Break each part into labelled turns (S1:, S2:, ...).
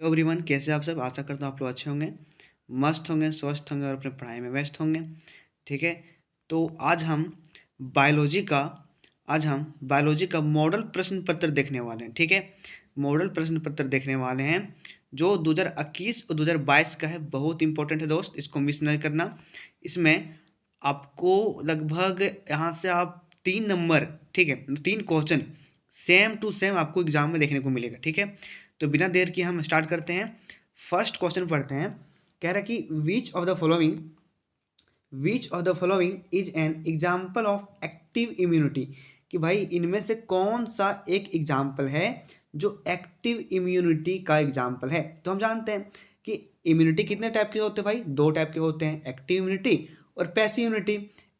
S1: Hello everyone, कैसे आप सब। आशा करता हूँ आप लोग अच्छे होंगे, मस्त होंगे, स्वस्थ होंगे और अपने पढ़ाई में व्यस्त होंगे। ठीक है। तो बायोलॉजी का आज हम बायोलॉजी का मॉडल प्रश्न पत्र देखने वाले हैं। ठीक है। मॉडल प्रश्न पत्र देखने वाले हैं जो 2021 और 2022 का है। बहुत इंपॉर्टेंट है दोस्त, इसको मिस नहीं करना। इसमें आपको लगभग यहाँ से आप 3 नंबर, ठीक है, 3 क्वेश्चन सेम टू सेम आपको एग्जाम में देखने को मिलेगा। ठीक है। तो बिना देर के हम स्टार्ट करते हैं। फर्स्ट क्वेश्चन पढ़ते हैं। कह रहा है कि विच of the following is an example of active immunity. कि भाई इनमें से कौन सा एक एग्जाम्पल है जो एक्टिव इम्यूनिटी का एग्जाम्पल है। तो हम जानते हैं कि इम्यूनिटी कितने टाइप के होते हैं भाई, 2 टाइप के होते हैं, एक्टिव इम्यूनिटी और पैसिव इम्यूनिटी।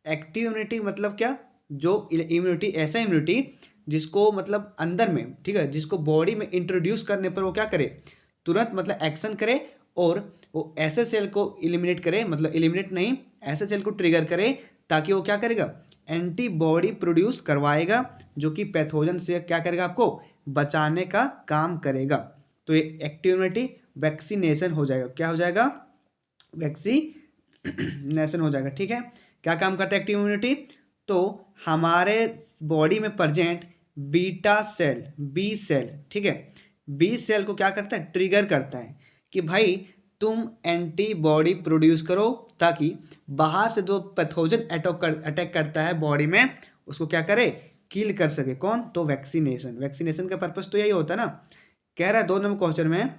S1: एक्टिव इम्यूनिटी मतलब क्या, जो इम्यूनिटी ऐसा इम्यूनिटी जिसको मतलब अंदर में, ठीक है, जिसको बॉडी में इंट्रोड्यूस करने पर वो क्या करे, तुरंत मतलब एक्शन करे और वो ऐसे सेल को इलिमिनेट करे, मतलब इलिमिनेट नहीं, ऐसे सेल को ट्रिगर करे ताकि वो क्या करेगा, एंटीबॉडी प्रोड्यूस करवाएगा जो कि पैथोजन से क्या करेगा, आपको बचाने का काम करेगा। तो ये एक्टिव इम्यूनिटी वैक्सीनेशन हो जाएगा। क्या हो जाएगा, वैक्सीनेशन हो जाएगा। ठीक है। क्या काम करता है एक्टिव इम्यूनिटी, तो हमारे बॉडी में present beta cell, B cell, ठीक है, बी सेल को क्या करता है, ट्रिगर करता है कि भाई तुम एंटीबॉडी प्रोड्यूस करो ताकि बाहर से जो पैथोजन अटैक करता है बॉडी में उसको क्या करे, किल कर सके। कौन, तो वैक्सीनेशन का पर्पस तो यही होता है ना। कह रहा है 2 नंबर क्वेश्चन में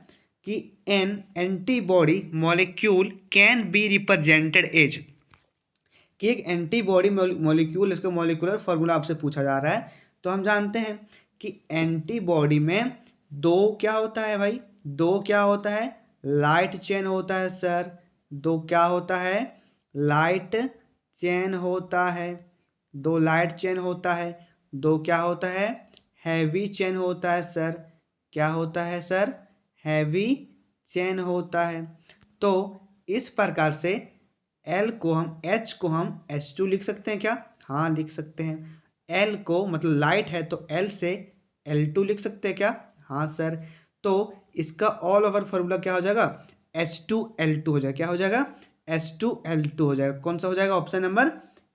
S1: कि an antibody molecule can be represented as. कि एक एंटीबॉडी मॉलिक्यूल, इसका मॉलिक्यूलर फॉर्मूला आपसे पूछा जा रहा है। तो हम जानते हैं कि एंटीबॉडी में 2 क्या होता है भाई, 2 क्या होता है, लाइट चेन होता है सर। 2 क्या होता है, लाइट चेन होता है। 2 लाइट चेन होता है। 2 क्या होता है, हैवी चेन होता है सर। क्या होता है सर, हैवी चेन होता है। तो इस प्रकार से एच को हम H2 लिख सकते हैं क्या, हाँ लिख सकते हैं। एल को मतलब लाइट है तो एल से L2 लिख सकते हैं क्या, हाँ सर। तो इसका ऑल ओवर फॉर्मूला क्या हो जाएगा, H2L2 हो जाएगा। क्या हो जाएगा, H2L2 हो जाएगा। कौन सा हो जाएगा, ऑप्शन नंबर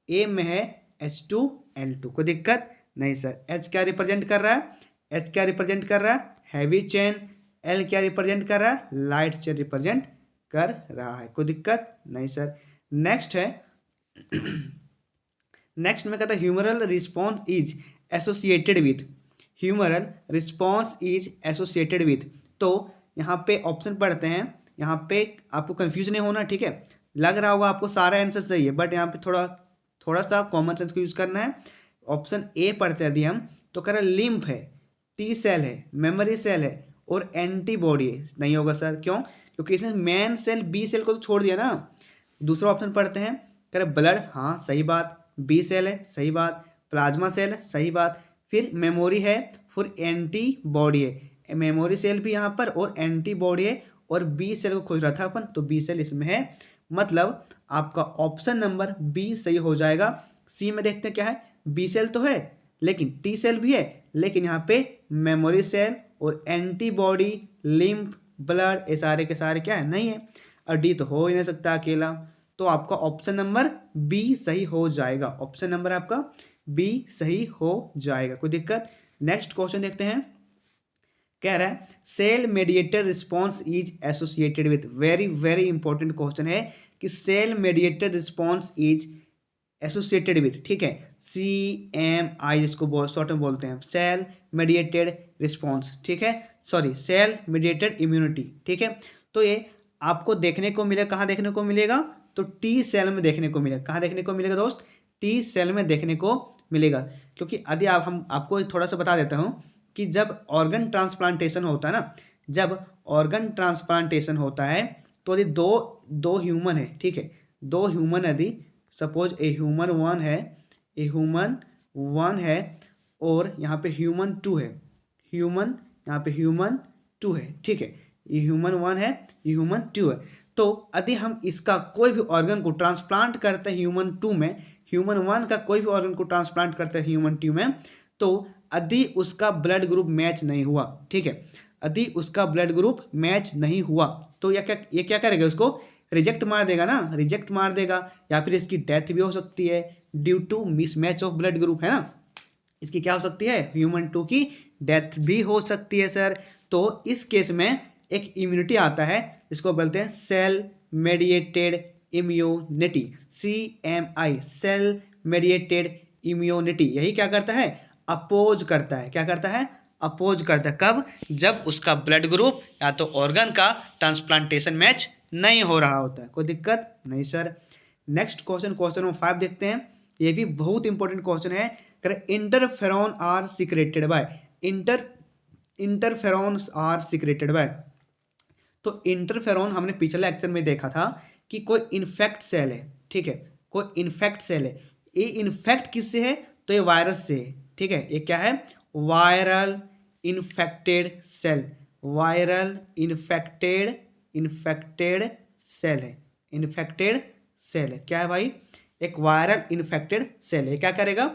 S1: ए में है H2L2। कोई दिक्कत नहीं सर। H क्या रिप्रेजेंट कर रहा है, H क्या रिप्रेजेंट कर रहा है, हैवी चेन। L क्या रिप्रेजेंट कर रहा है, लाइट चेन रिप्रेजेंट कर रहा है। कोई दिक्कत नहीं सर। नेक्स्ट है नेक्स्ट में कहता है humoral response is associated with, humoral response is associated with. तो यहाँ पे ऑप्शन पढ़ते हैं। यहाँ पे आपको कंफ्यूज नहीं होना, ठीक है। लग रहा होगा आपको सारा आंसर सही है, बट यहाँ पे थोड़ा थोड़ा सा कॉमन सेंस को यूज करना है। ऑप्शन ए पढ़ते हैं यदि हम, तो कह रहा है लिम्फ है, टी सेल है, मेमोरी सेल है और एंटीबॉडी है। नहीं होगा सर, क्यों, क्योंकि इसने मेन सेल बी सेल को तो छोड़ दिया ना। दूसरा ऑप्शन पढ़ते हैं, कह रहे ब्लड, हाँ सही बात, बी सेल है सही बात, प्लाज्मा सेल है सही बात, फिर मेमोरी है, फिर एंटीबॉडी है। मेमोरी सेल भी यहाँ पर और एंटीबॉडी है और बी सेल को खोज रहा था अपन, तो बी सेल इसमें है। मतलब आपका ऑप्शन नंबर बी सही हो जाएगा। सी में देखते हैं क्या है, बी सेल तो है लेकिन टी सेल भी है, लेकिन यहाँ पे मेमोरी सेल और एंटीबॉडी, लिम्फ, ब्लड, ये सारे के सारे क्या है, नहीं है। और डी तो हो ही नहीं सकता अकेला। तो आपका ऑप्शन नंबर बी सही हो जाएगा। ऑप्शन नंबर आपका बी सही हो जाएगा। कोई दिक्कत। नेक्स्ट क्वेश्चन देखते हैं। कह रहा है cell mediated response is associated with, very very important question है कि cell mediated response is associated with, ठीक है, CMI जिसको शॉर्ट में बोलते हैं, सेल मेडिएटेड रिस्पॉन्स, ठीक है, सॉरी सेल मेडिएटेड इम्यूनिटी, ठीक है। तो ये आपको देखने को मिलेगा, कहाँ देखने को मिलेगा, तो टी सेल में देखने को मिलेगा। कहाँ देखने को मिलेगा दोस्त, टी सेल में देखने को मिलेगा। क्योंकि यदि हम आपको थोड़ा सा बता देता हूँ कि जब ऑर्गन ट्रांसप्लांटेशन होता है ना, जब ऑर्गन ट्रांसप्लांटेशन होता है तो यदि दो दो ह्यूमन है, ठीक है, 2 ह्यूमन यदि सपोज ए ह्यूमन 1 है, ए ह्यूमन 1 है और यहाँ पे ह्यूमन 2 है, ह्यूमन यहाँ पे ह्यूमन 2 है, ठीक है, ये ह्यूमन 1 है, ये ह्यूमन 2 है। तो यदि हम इसका कोई भी ऑर्गन को ट्रांसप्लांट करते हैं ह्यूमन 2 में, ह्यूमन 1 का कोई भी ऑर्गन को ट्रांसप्लांट करते हैं ह्यूमन 2 में, तो यदि उसका ब्लड ग्रुप मैच नहीं हुआ, ठीक है, यदि उसका ब्लड ग्रुप मैच नहीं हुआ तो ये क्या करेगा, उसको रिजेक्ट मार देगा ना, रिजेक्ट मार देगा, या फिर इसकी डेथ भी हो सकती है due to mismatch of blood group, है ना। इसकी क्या हो सकती है, ह्यूमन 2 की डेथ भी हो सकती है सर। तो इस केस में एक इम्यूनिटी आता है जिसको बोलते हैं cell mediated immunity, CMI, cell mediated immunity. यही क्या करता है, अपोज करता है, क्या करता है, अपोज करता है। कब, जब उसका ब्लड ग्रुप या तो ऑर्गन का ट्रांसप्लांटेशन मैच नहीं हो रहा होता है। कोई दिक्कत नहीं sir. Next question, question number 5 देखते हैं। ये भी बहुत इंपॉर्टेंट क्वेश्चन है। Interferon are secreted by, interferons are secreted by. तो इंटरफेरॉन हमने पिछले लेक्चर में देखा था कि कोई इन्फेक्ट सेल है, ठीक है, कोई इन्फेक्ट सेल है। ये इन्फेक्ट किससे है, तो ये वायरस से है, ठीक है। ये क्या है, viral infected cell, viral infected cell है, इन्फेक्टेड सेल है। क्या है भाई, एक वायरल इन्फेक्टेड सेल है। क्या करेगा,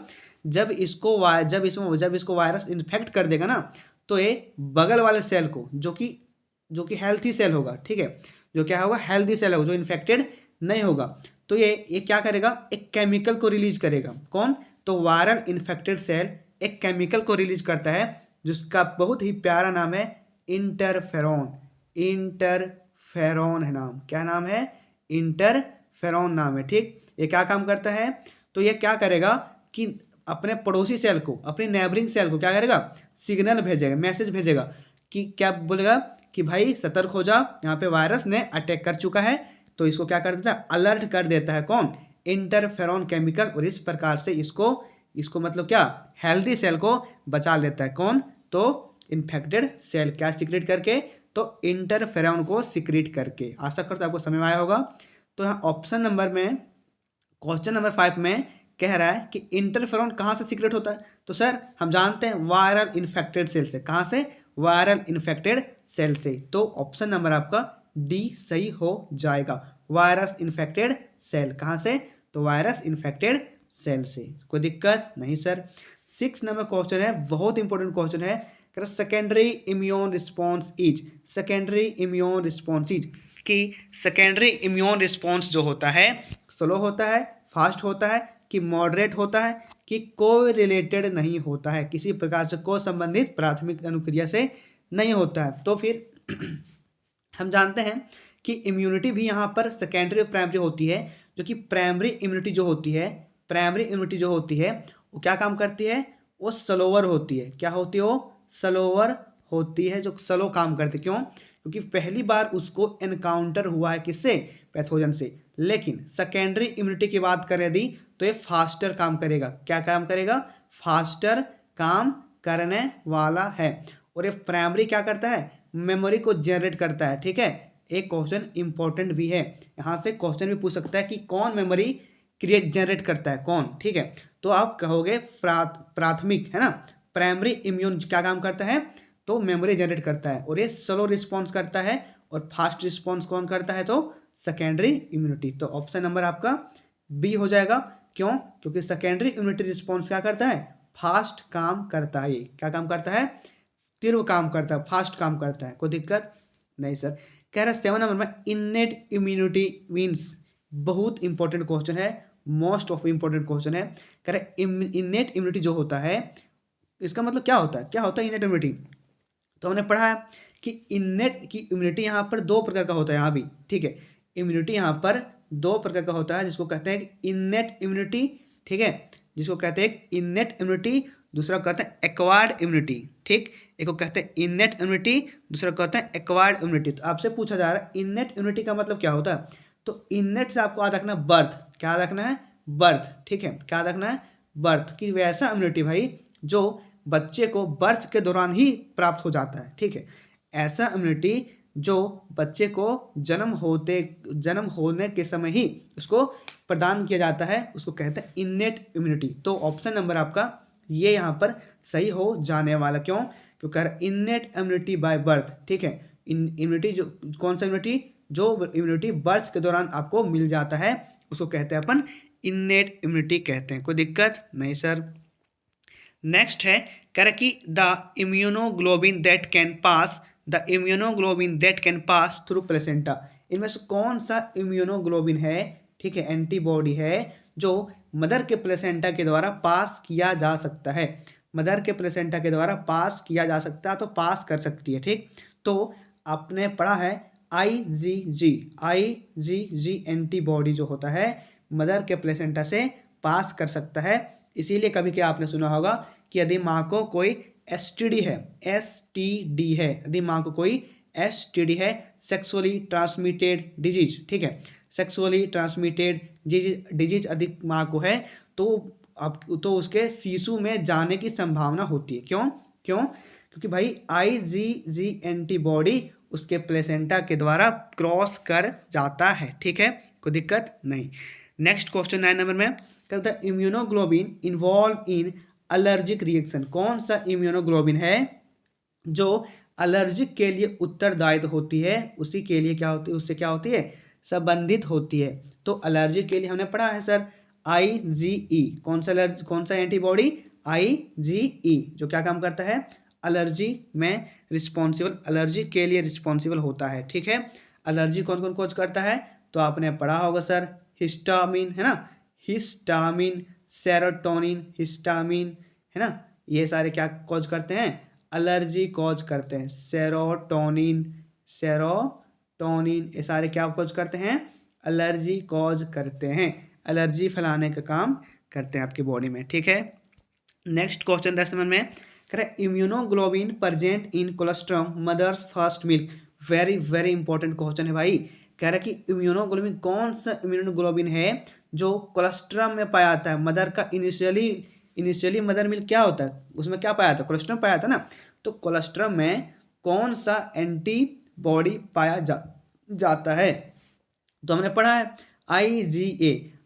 S1: जब इसको वायरस इन्फेक्ट कर देगा ना, तो ये बगल वाले सेल को, जो कि हेल्थी सेल होगा, ठीक है, जो क्या होगा, हेल्थी सेल होगा, जो इन्फेक्टेड नहीं होगा, तो ये क्या करेगा, एक केमिकल को रिलीज करेगा। कौन, तो वायरल इन्फेक्टेड सेल एक केमिकल को रिलीज करता है जिसका बहुत ही प्यारा नाम है इंटरफेरॉन। इंटरफेरॉन है नाम, क्या नाम है, इंटरफेरॉन नाम है, ठीक। ये क्या काम करता है, तो ये क्या करेगा कि अपने पड़ोसी सेल को, अपनी नेबरिंग सेल को क्या करेगा, सिग्नल भेजेगा, मैसेज भेजेगा कि क्या बोलेगा कि भाई सतर्क हो जा, यहाँ पे वायरस ने अटैक कर चुका है। तो इसको क्या कर देता है, अलर्ट कर देता है कौन, इंटरफेरॉन केमिकल, और इस प्रकार से इसको मतलब क्या, हेल्दी सेल को बचा लेता है। कौन, तो इन्फेक्टेड सेल क्या सिक्रेट करके, तो इंटरफेरॉन को सिक्रेट करके। आशा करता हूं आपको समझ में आया होगा। तो यहाँ ऑप्शन नंबर में, क्वेश्चन नंबर 5 में कह रहा है कि इंटरफेरॉन कहाँ से सीक्रेट होता है, तो सर हम जानते हैं वायरल इन्फेक्टेड सेल से। कहाँ से, वायरल इन्फेक्टेड सेल से। तो ऑप्शन नंबर आपका डी सही हो जाएगा, वायरस इन्फेक्टेड सेल। कहाँ से, तो वायरस इन्फेक्टेड सेल से। कोई दिक्कत नहीं सर। 6 नंबर क्वेश्चन है, बहुत इंपॉर्टेंट क्वेश्चन है। Secondary immune response is, secondary immune response is, कि सेकेंडरी इम्यून रिस्पॉन्स जो होता है, स्लो होता है, फास्ट होता है, कि मॉडरेट होता है, कि कोई रिलेटेड नहीं होता है, किसी प्रकार से को संबंधित प्राथमिक अनुक्रिया से नहीं होता है। तो फिर हम जानते हैं कि इम्यूनिटी भी यहाँ पर सेकेंडरी और प्राइमरी होती है, जो कि प्राइमरी इम्यूनिटी जो होती है, प्राइमरी इम्यूनिटी जो होती है वो क्या काम करती है, वो स्लोअर होती है। क्या होती है, वो स्लोअर होती है, जो स्लो काम करती है। क्यों, क्योंकि पहली बार उसको एनकाउंटर हुआ है किससे, पैथोजन से। लेकिन सेकेंडरी इम्यूनिटी की बात करें यदि, तो ये फास्टर काम करेगा। क्या काम करेगा, फास्टर काम करने वाला है। और ये प्राइमरी क्या करता है, मेमोरी को जनरेट करता है, ठीक है। एक क्वेश्चन इंपॉर्टेंट भी है, यहाँ से क्वेश्चन भी पूछ सकता है कि कौन मेमोरी जनरेट करता है, कौन, ठीक है। तो आप कहोगे प्राथमिक, है ना, प्राइमरी इम्यून क्या काम करता है, तो मेमोरी जनरेट करता है, और ये स्लो रिस्पॉन्स करता है, और फास्ट रिस्पॉन्स कौन करता है, तो सेकेंडरी इम्यूनिटी। तो ऑप्शन नंबर आपका बी हो जाएगा। क्यों, क्योंकि सेकेंडरी इम्यूनिटी रिस्पॉन्स क्या करता है, फास्ट काम करता है। क्या काम करता है, तीव्र काम करता है, फास्ट काम करता है। कोई दिक्कत नहीं सर। कह रहा है 7 नंबर में इनेट इम्यूनिटी मीन्स, बहुत इंपॉर्टेंट क्वेश्चन है, मोस्ट ऑफ इंपॉर्टेंट क्वेश्चन है। कह रहे इनेट इम्यूनिटी जो होता है, इसका मतलब क्या होता है, क्या होता है इनेट इम्यूनिटी। तो हमने पढ़ा है कि इनेट की इम्यूनिटी यहाँ पर 2 प्रकार का होता है, यहाँ भी, ठीक है। इम्यूनिटी यहाँ पर 2 प्रकार का होता है, जिसको कहते हैं इनेट इम्यूनिटी, ठीक है, जिसको कहते हैं इनेट इम्यूनिटी, दूसरा कहते हैं एक्वायर्ड इम्यूनिटी, ठीक। एक को कहते हैं इनेट इम्यूनिटी, दूसरा कहते हैं एक्वायर्ड इम्यूनिटी। तो आपसे पूछा जा रहा है इनेट इम्यूनिटी का मतलब क्या होता है, तो इनेट से आपको याद रखना है बर्थ, क्या याद रखना है, बर्थ, ठीक है, क्या याद रखना है, बर्थ, की वैसा इम्यूनिटी भाई जो बच्चे को बर्थ के दौरान ही प्राप्त हो जाता है, ठीक है। ऐसा इम्यूनिटी जो बच्चे को जन्म होने के समय ही उसको प्रदान किया जाता है, उसको कहते हैं इनेट इम्यूनिटी। तो ऑप्शन नंबर आपका ये यहाँ पर सही हो जाने वाला। क्यों, क्योंकि इनेट इम्यूनिटी बाय बर्थ, ठीक है। इम्यूनिटी जो, कौन सा इम्यूनिटी, जो इम्यूनिटी बर्थ के दौरान आपको मिल जाता है, उसको कहते हैं अपन इनेट इम्यूनिटी कहते हैं। कोई दिक्कत नहीं सर। नेक्स्ट है, कह रहा कि the immunoglobulin that can pass the immunoglobulin that can pass through placenta. इनमें से कौन सा इम्यूनोग्लोबिन है, ठीक है, एंटीबॉडी है जो मदर के प्लेसेंटा के द्वारा पास किया जा सकता है। मदर के प्लेसेंटा के द्वारा पास किया जा सकता है, तो पास कर सकती है, ठीक। तो आपने पढ़ा है आईजीजी एंटीबॉडी जो होता है मदर के प्लेसेंटा से पास कर सकता है। इसीलिए कभी क्या आपने सुना होगा कि यदि माँ को कोई एसटीडी है, एसटीडी है, यदि माँ को कोई एसटीडी है, सेक्सुअली ट्रांसमिटेड डिजीज, ठीक है, सेक्सुअली ट्रांसमिटेड डिजीज यदि माँ को है तो आप तो उसके शिशु में जाने की संभावना होती है। क्यों क्यों? क्योंकि भाई आईजीजी एंटीबॉडी उसके प्लेसेंटा के द्वारा क्रॉस कर जाता है, ठीक है, कोई दिक्कत नहीं। नेक्स्ट क्वेश्चन 9 नंबर में, the immunoglobulin involve in allergic reaction. कौन सा इम्यूनोग्लोबिन है जो एलर्जिक के लिए उत्तरदायित्व होती है, उसी के लिए क्या होती है, उससे क्या होती है, संबंधित होती है। तो एलर्जी के लिए हमने पढ़ा है सर आईजीई, कौन सा एंटीबॉडी, आईजीई, जो क्या काम करता है, एलर्जी में रिस्पॉन्सिबल, एलर्जी के लिए रिस्पॉन्सिबल होता है, ठीक है। एलर्जी कौन कौन कॉज करता है, तो आपने पढ़ा होगा सर हिस्टामिन, है ना, हिस्टामिन, सेरोटोनिन, हिस्टामिन, है ना, ये सारे क्या कॉज करते हैं, एलर्जी कॉज करते हैं। सेरोटोनिन, सेरोटोनिन, ये सारे क्या कॉज करते हैं, एलर्जी कॉज करते हैं, एलर्जी फैलाने का काम करते हैं आपकी बॉडी में, ठीक है। नेक्स्ट क्वेश्चन 10 नंबर में कह रहे हैं immunoglobin present in colostrum mother's first milk. Very very important question है भाई। कह रहा है कि इम्यूनोग्लोबिन, कौन सा इम्यूनोग्लोबिन है जो कोलेस्ट्रम में पाया जाता है। मदर का इनिशियली मदर मिल्क क्या होता है, उसमें क्या पाया था, कोलेस्ट्रम पाया था ना। तो कोलेस्ट्रम में कौन सा एंटीबॉडी पाया जाता है, तो हमने पढ़ा है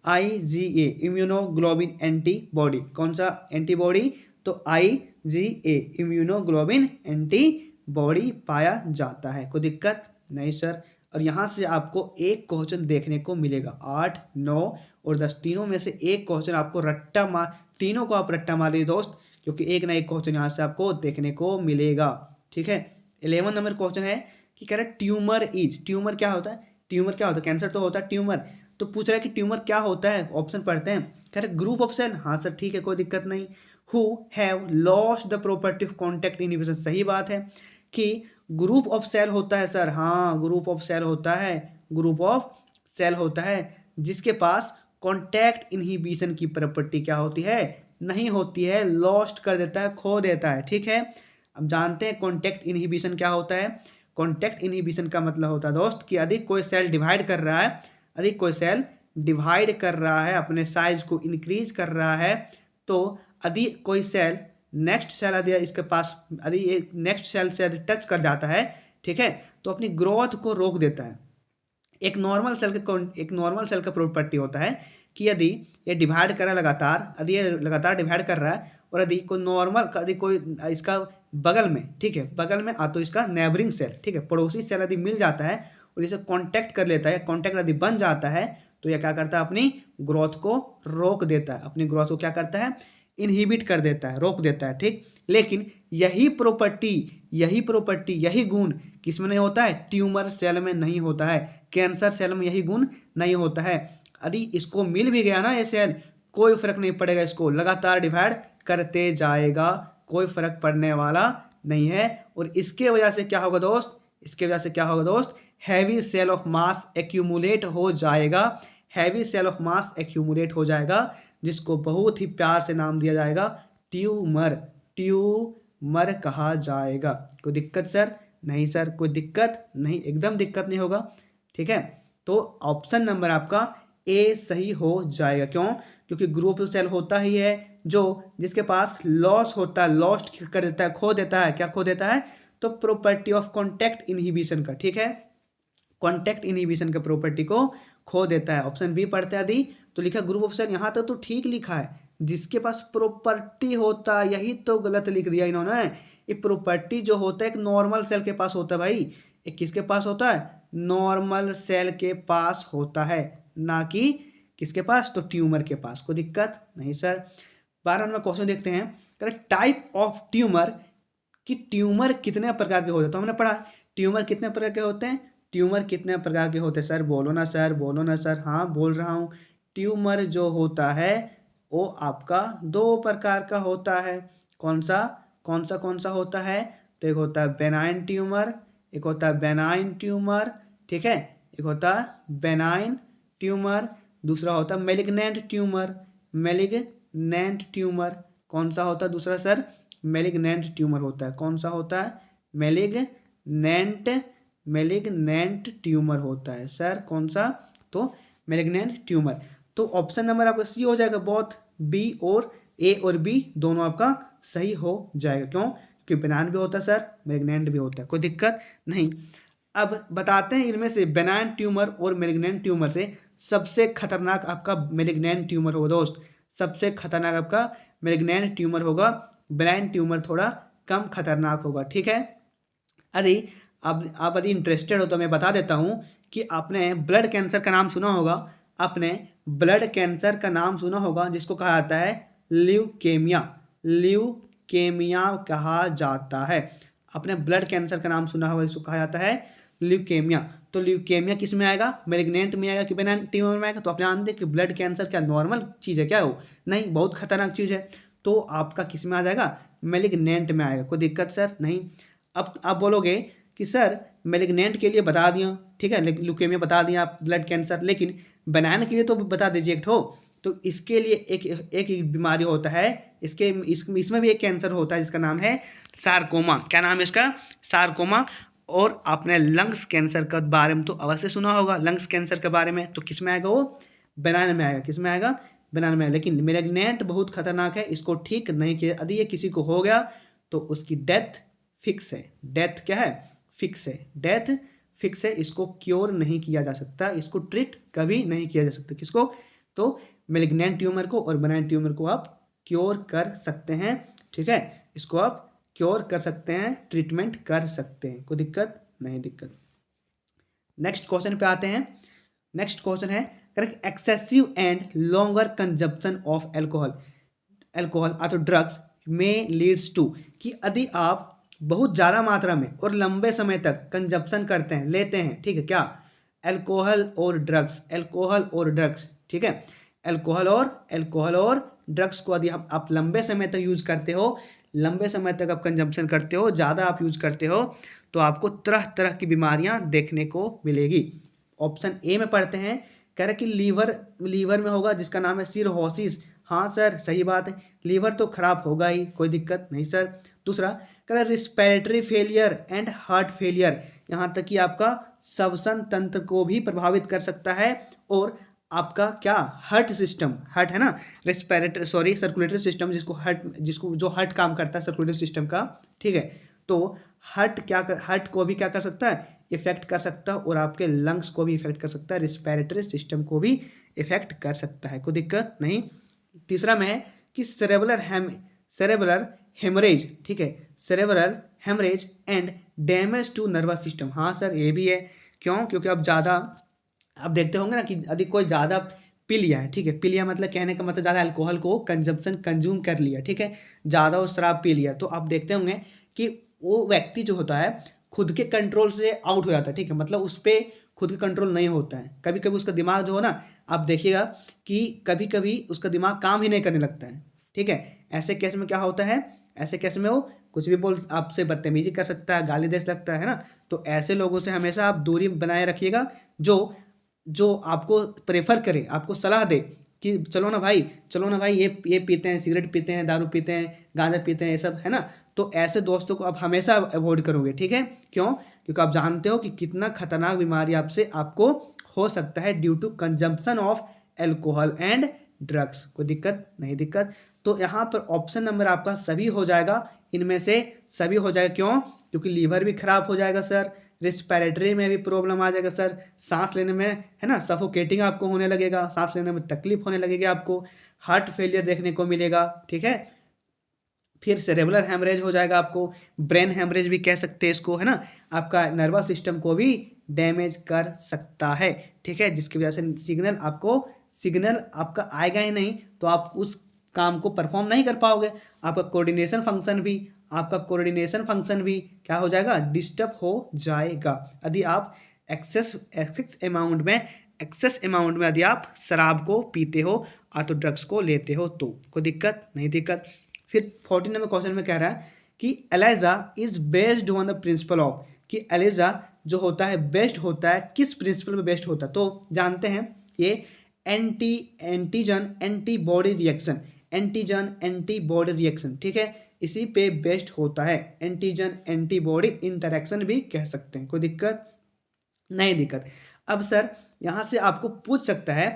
S1: आईजीए इम्यूनोग्लोबिन एंटीबॉडी। कौन सा एंटीबॉडी, तो आईजीए इम्यूनोग्लोबिन एंटीबॉडी पाया जाता है। कोई दिक्कत नहीं सर। और यहाँ से आपको एक क्वेश्चन देखने को मिलेगा, 8, 9 और 10 तीनों में से एक क्वेश्चन आपको रट्टा मार, तीनों को आप रट्टा मार लीजिए दोस्त, क्योंकि एक ना एक क्वेश्चन यहाँ से आपको देखने को मिलेगा, ठीक है। 11 नंबर क्वेश्चन है कि कह रहे ट्यूमर इज, ट्यूमर क्या होता है, ट्यूमर क्या होता है, कैंसर तो होता है ट्यूमर। तो पूछ रहा है कि ट्यूमर क्या होता है, ऑप्शन पढ़ते हैं। कह रहे ग्रुप ऑफ सेल, हाँ सर ठीक है, कोई दिक्कत नहीं। Who have lost the property of contact inhibition, सही बात है कि ग्रुप ऑफ सेल होता है सर, हाँ ग्रुप ऑफ सेल होता है, ग्रुप ऑफ सेल होता है जिसके पास कॉन्टैक्ट इनहिबिशन की प्रॉपर्टी क्या होती है, नहीं होती है, लॉस्ट कर देता है, खो देता है, ठीक है। अब जानते हैं कॉन्टैक्ट इनहिबिशन क्या होता है। कॉन्टैक्ट इनहिबिशन का मतलब होता है दोस्त कि यदि कोई सेल डिवाइड कर रहा है, यदि कोई सेल डिवाइड कर रहा है, अपने साइज को इंक्रीज कर रहा है, तो यदि कोई सेल नेक्स्ट सेल यदि इसके पास, यदि ये नेक्स्ट सेल से यदि टच कर जाता है, ठीक है, तो अपनी ग्रोथ को रोक देता है। एक नॉर्मल सेल का प्रॉपर्टी होता है कि यदि ये डिवाइड कर रहा है लगातार, यदि ये लगातार डिवाइड कर रहा है और यदि कोई नॉर्मल, यदि कोई इसका बगल में, ठीक है, बगल में तो इसका नेबरिंग सेल, ठीक है, पड़ोसी सेल यदि मिल जाता है और इसे कांटेक्ट कर लेता है, कांटेक्ट यदि बन जाता है, तो यह क्या करता है, अपनी ग्रोथ को रोक देता है, अपनी ग्रोथ को क्या करता है, इनहिबिट कर देता है, रोक देता है, ठीक। लेकिन यही प्रॉपर्टी यही गुण किस में नहीं होता है, ट्यूमर सेल में नहीं होता है, कैंसर सेल में यही गुण नहीं होता है। यदि इसको मिल भी गया ना ये सेल, कोई फर्क नहीं पड़ेगा, इसको लगातार डिवाइड करते जाएगा, कोई फर्क पड़ने वाला नहीं है। और इसके वजह से क्या होगा दोस्त, इसके वजह से क्या होगा दोस्त, heavy cell of mass accumulate हो जाएगा, heavy cell of mass accumulate हो जाएगा, जिसको बहुत ही प्यार से नाम दिया जाएगा ट्यूमर, ट्यूमर कहा जाएगा। कोई दिक्कत सर, नहीं सर, कोई दिक्कत नहीं, एकदम दिक्कत नहीं होगा, ठीक है। तो ऑप्शन नंबर आपका ए सही हो जाएगा। क्यों, क्योंकि ग्रुप सेल होता ही है जो जिसके पास लॉस होता है, लॉस्ट कर देता है, खो देता है, क्या खो देता है, तो प्रॉपर्टी ऑफ कॉन्टैक्ट इनहिबिशन का, ठीक है, कॉन्टैक्ट इनहिबिशन के प्रॉपर्टी को खो देता है। ऑप्शन बी पढ़ते हैं यदि, तो लिखा ग्रुप ऑफ सेल, यहाँ तक तो ठीक लिखा है, जिसके पास प्रॉपर्टी होता है, यही तो गलत लिख दिया इन्होंने। ये प्रॉपर्टी जो होता है एक नॉर्मल सेल के पास होता है भाई, एक किसके पास होता है, नॉर्मल सेल के पास होता है, ना कि किसके पास, तो ट्यूमर के पास। कोई दिक्कत नहीं सर। 12 नंबर क्वेश्चन देखते हैं, टाइप ऑफ ट्यूमर कि ट्यूमर कितने प्रकार के होते हैं। तो हमने पढ़ा ट्यूमर कितने प्रकार के होते हैं, ट्यूमर कितने प्रकार के होते हैं सर, बोलो ना सर, बोलो ना सर। हाँ बोल रहा हूँ, ट्यूमर जो होता है वो आपका 2 प्रकार का होता है। कौन सा कौन सा होता है, तो एक होता है बेनाइन ट्यूमर, एक होता है बेनाइन ट्यूमर, ठीक है, एक होता है बेनाइन ट्यूमर, दूसरा होता है मेलिग्नेंट ट्यूमर, मेलिग्नेंट ट्यूमर। कौन सा होता है दूसरा सर, मेलिग्नेंट ट्यूमर होता है। कौन सा होता है, मेलिग्नेंट, मेलिग्नेंट ट्यूमर होता है सर। कौन सा, तो मेलिग्नेंट ट्यूमर। तो ऑप्शन नंबर आपका सी हो जाएगा बोथ, बी और ए और बी दोनों आपका सही हो जाएगा। क्यों, क्योंकि बेनाइन भी होता है सर, मेलिग्नेंट भी होता है, कोई दिक्कत नहीं। अब बताते हैं इनमें से बेनाइन ट्यूमर और मेलिग्नेंट ट्यूमर से सबसे खतरनाक आपका मेलिग्नेंट ट्यूमर होगा दोस्त, सबसे खतरनाक आपका मेलिग्नेंट ट्यूमर होगा, बेनाइन ट्यूमर थोड़ा कम खतरनाक होगा, ठीक है। यदि आप यदि इंटरेस्टेड हो तो मैं बता देता हूँ कि आपने ब्लड कैंसर का नाम सुना होगा, आपने ब्लड कैंसर का नाम सुना होगा जिसको कहा जाता है ल्यूकेमिया, ल्यूकेमिया कहा जाता है। आपने ब्लड कैंसर का नाम सुना होगा जिसको कहा जाता है ल्यूकेमिया। तो ल्यूकेमिया किस में आएगा, मेलिग्नेंट में आएगा कि बेनाइन ट्यूमर में आएगा। तो आप जानते हैं कि ब्लड कैंसर क्या नॉर्मल चीज़ है क्या, हो नहीं, बहुत खतरनाक चीज़ है। तो आपका किस में आ जाएगा, मेलिग्नेंट में आएगा, कोई दिक्कत सर नहीं। अब आप बोलोगे कि सर मेलिग्नेंट के लिए बता दिया, ठीक है, ल्यूकेमिया बता दिया आप, ब्लड कैंसर, लेकिन बेनाइन के लिए तो बता दीजिए एक ठो। तो इसके लिए एक बीमारी होता है, इसमें भी एक कैंसर होता है जिसका नाम है सार्कोमा। क्या नाम है इसका, सार्कोमा। और आपने लंग्स कैंसर के बारे में तो अवश्य सुना होगा, लंग्स कैंसर के बारे में, तो किस में आएगा वो, बेनाइन में आएगा। किस में आएगा, बेनाइन में। लेकिन मेलिग्नेंट बहुत खतरनाक है, इसको ठीक नहीं किया, यदि ये किसी को हो गया तो उसकी डेथ फिक्स है। डेथ क्या है, फिक्स है, डेथ फिक्स है। इसको क्योर नहीं किया जा सकता, इसको ट्रीट कभी नहीं किया जा सकता। किसको, तो मेलिग्नेंट ट्यूमर को और बेनाइन ट्यूमर को आप क्योर कर सकते हैं, ठीक है, इसको आप क्योर कर सकते हैं, ट्रीटमेंट कर सकते हैं, कोई दिक्कत नहीं, दिक्कत। नेक्स्ट क्वेश्चन पे आते हैं। नेक्स्ट क्वेश्चन है correct, excessive and longer consumption of alcohol, alcohol अथवा ड्रग्स में लीड्स टू, कि यदि आप बहुत ज़्यादा मात्रा में और लंबे समय तक कंजप्शन करते हैं, लेते हैं, ठीक है, क्या, एल्कोहल और ड्रग्स, एल्कोहल और ड्रग्स, ठीक है, एल्कोहल और ड्रग्स को यदि आप लंबे समय तक यूज करते हो, लंबे समय तक आप कंजप्शन करते हो, ज़्यादा आप यूज करते हो, तो आपको तरह तरह की बीमारियां देखने को मिलेगी। ऑप्शन ए में पढ़ते हैं, कह रहे कि लीवर में होगा जिसका नाम है सिरहोसिस। हाँ सर सही बात है, लीवर तो खराब होगा ही, कोई दिक्कत नहीं सर। दूसरा कह रहे respiratory failure and heart failure, यहाँ तक कि आपका श्वसन तंत्र को भी प्रभावित कर सकता है, और आपका क्या, हार्ट सिस्टम, हार्ट है ना, सर्कुलेटरी सिस्टम, जिसको जो हार्ट काम करता है सर्कुलेटरी सिस्टम का, ठीक है। तो हार्ट को भी क्या कर सकता है, इफेक्ट कर सकता है, और आपके लंग्स को भी इफेक्ट कर सकता है, रिस्पिरेटरी सिस्टम को भी इफेक्ट कर सकता है, कोई दिक्कत नहीं। तीसरा में है कि सेरेब्रल हेमरेज, ठीक है, cerebral haemorrhage and damage to nervous system. हाँ सर ये भी है, क्यों, क्योंकि आप देखते होंगे ना कि यदि कोई ज़्यादा पी लिया है, ठीक है, पी लिया मतलब कहने का मतलब ज़्यादा अल्कोहल को कंज्यूम कर लिया, ठीक है, ज़्यादा वो शराब पी लिया, तो आप देखते होंगे कि वो व्यक्ति जो होता है खुद के कंट्रोल से आउट हो जाता है, ठीक है, मतलब उस पर खुद का कंट्रोल नहीं होता है। कभी कभी उसका दिमाग जो हो ना, आप देखिएगा कि कभी कभी उसका दिमाग काम ही नहीं करने लगता है, ठीक है। ऐसे केस में क्या होता है, ऐसे केस में वो कुछ भी बोल, आपसे बदतमीजी कर सकता है, गाली दे सकता है ना। तो ऐसे लोगों से हमेशा आप दूरी बनाए रखिएगा, जो आपको प्रेफर करे, आपको सलाह दे कि चलो ना भाई, ये पीते हैं, सिगरेट पीते हैं, दारू पीते हैं, गांजा पीते हैं, ये सब है ना। तो ऐसे दोस्तों को आप हमेशा अवॉइड करोगे, ठीक है। क्यों, क्योंकि आप जानते हो कि कितना खतरनाक बीमारी आपको हो सकता है due to consumption of alcohol and drugs, कोई दिक्कत नहीं, दिक्कत। तो यहाँ पर ऑप्शन नंबर आपका सभी हो जाएगा, इनमें से सभी हो जाएगा। क्यों, क्योंकि लीवर भी खराब हो जाएगा सर, रिस्पिरेटरी में भी प्रॉब्लम आ जाएगा सर, सांस लेने में, है ना, सफोकेटिंग आपको होने लगेगा, सांस लेने में तकलीफ होने लगेगी आपको, हार्ट फेलियर देखने को मिलेगा, ठीक है। फिर सेरेब्रल हेमरेज हो जाएगा, आपको ब्रेन हेमरेज भी कह सकते हैं इसको, है ना, आपका नर्वस सिस्टम को भी डैमेज कर सकता है, ठीक है, जिसकी वजह से सिग्नल आपका आएगा ही नहीं, तो आप उस काम को परफॉर्म नहीं कर पाओगे, आपका कोऑर्डिनेशन फंक्शन भी आपका कोऑर्डिनेशन फंक्शन भी क्या हो जाएगा, डिस्टर्ब हो जाएगा। यदि आप एक्सेस अमाउंट में यदि आप शराब को पीते हो तो ड्रग्स को लेते हो तो कोई दिक्कत नहीं दिक्कत। फिर 14 नंबर क्वेश्चन में कह रहा है कि ELISA is based on the principle of, कि एलिजा जो होता है बेस्ड होता है किस प्रिंसिपल में बेस्ड होता है, तो जानते हैं ये एंटीजन एंटीबॉडी रिएक्शन, ठीक है, इसी पे बेस्ड होता है। एंटीजन एंटीबॉडी इंटरेक्शन भी कह सकते हैं, कोई दिक्कत नहीं दिक्कत। अब सर यहाँ से आपको पूछ सकता है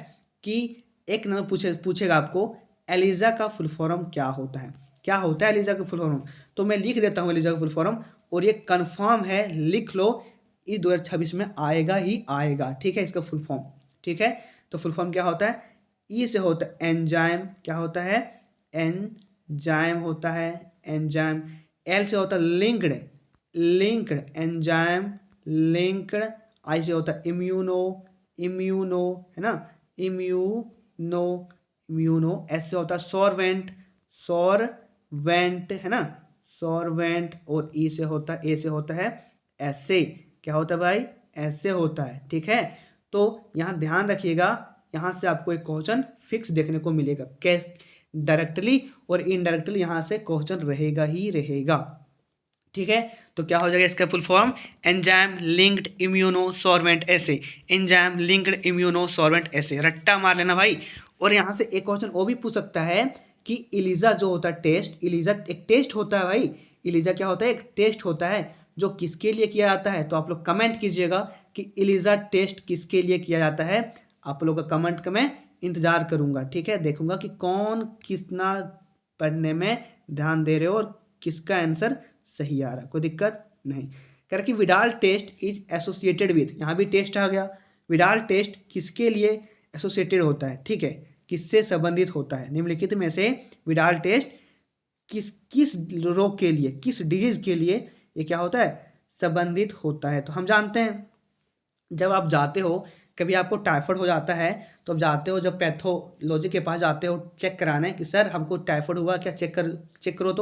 S1: कि एक नंबर पूछेगा आपको एलिजा का फुल फॉर्म क्या होता है, क्या होता है एलिजा का फुल फॉर्म। तो मैं लिख देता हूँ एलिजा का फुल फॉर्म, और ये कंफर्म है, लिख लो, इस 2026 में आएगा ही आएगा, ठीक है, इसका फुल फॉर्म, ठीक है। तो फुल फॉर्म क्या होता है, ई से होता है एंजाइम, क्या होता है, एंजाइम होता है, एंजाइम। एल से होता है लिंक्ड एंजाइम, लिंक्ड। आई से होता है इम्यूनो है ना, इम्यूनो। एस से होता है सॉर्वेंट है ना, सॉर्वेंट। और ए से होता है ऐसे, क्या होता है भाई, ऐसे होता है, ठीक है। तो यहाँ ध्यान रखिएगा, यहाँ से आपको एक क्वेश्चन फिक्स देखने को मिलेगा, कैसे डायरेक्टली और इनडायरेक्टली यहाँ से क्वेश्चन रहेगा ही रहेगा, ठीक है। तो क्या हो जाएगा इसका full form, enzyme linked immunosorbent ऐसे, एंजाइम लिंक्ड इम्यूनो सॉर्वेंट ऐसे, रट्टा मार लेना भाई। और यहाँ से एक क्वेश्चन वो भी पूछ सकता है कि इलीजा जो होता है टेस्ट, इलीजा एक टेस्ट होता है भाई, इलीजा क्या होता है, एक टेस्ट होता है जो किसके लिए किया जाता है। तो आप लोग कमेंट कीजिएगा कि इलीजा टेस्ट किसके लिए किया जाता है, आप लोग का कमेंट का मैं इंतजार करूंगा, ठीक है। देखूंगा कि कौन कितना पढ़ने में ध्यान दे रहे हो और किसका आंसर सही आ रहा है, कोई दिक्कत नहीं। कह रहा कि Widal test is associated with, यहाँ भी टेस्ट आ गया, विडाल टेस्ट किसके लिए एसोसिएटेड होता है, ठीक है, किससे संबंधित होता है, निम्नलिखित में से विडाल टेस्ट किस किस रोग के लिए, किस डिजीज के लिए ये क्या होता है, संबंधित होता है। तो हम जानते हैं जब आप जाते हो, कभी आपको टाइफाइड हो जाता है तो आप जाते हो, जब पैथोलॉजी के पास जाते हो चेक कराने कि सर हमको टाइफाइड हुआ क्या, चेक करो।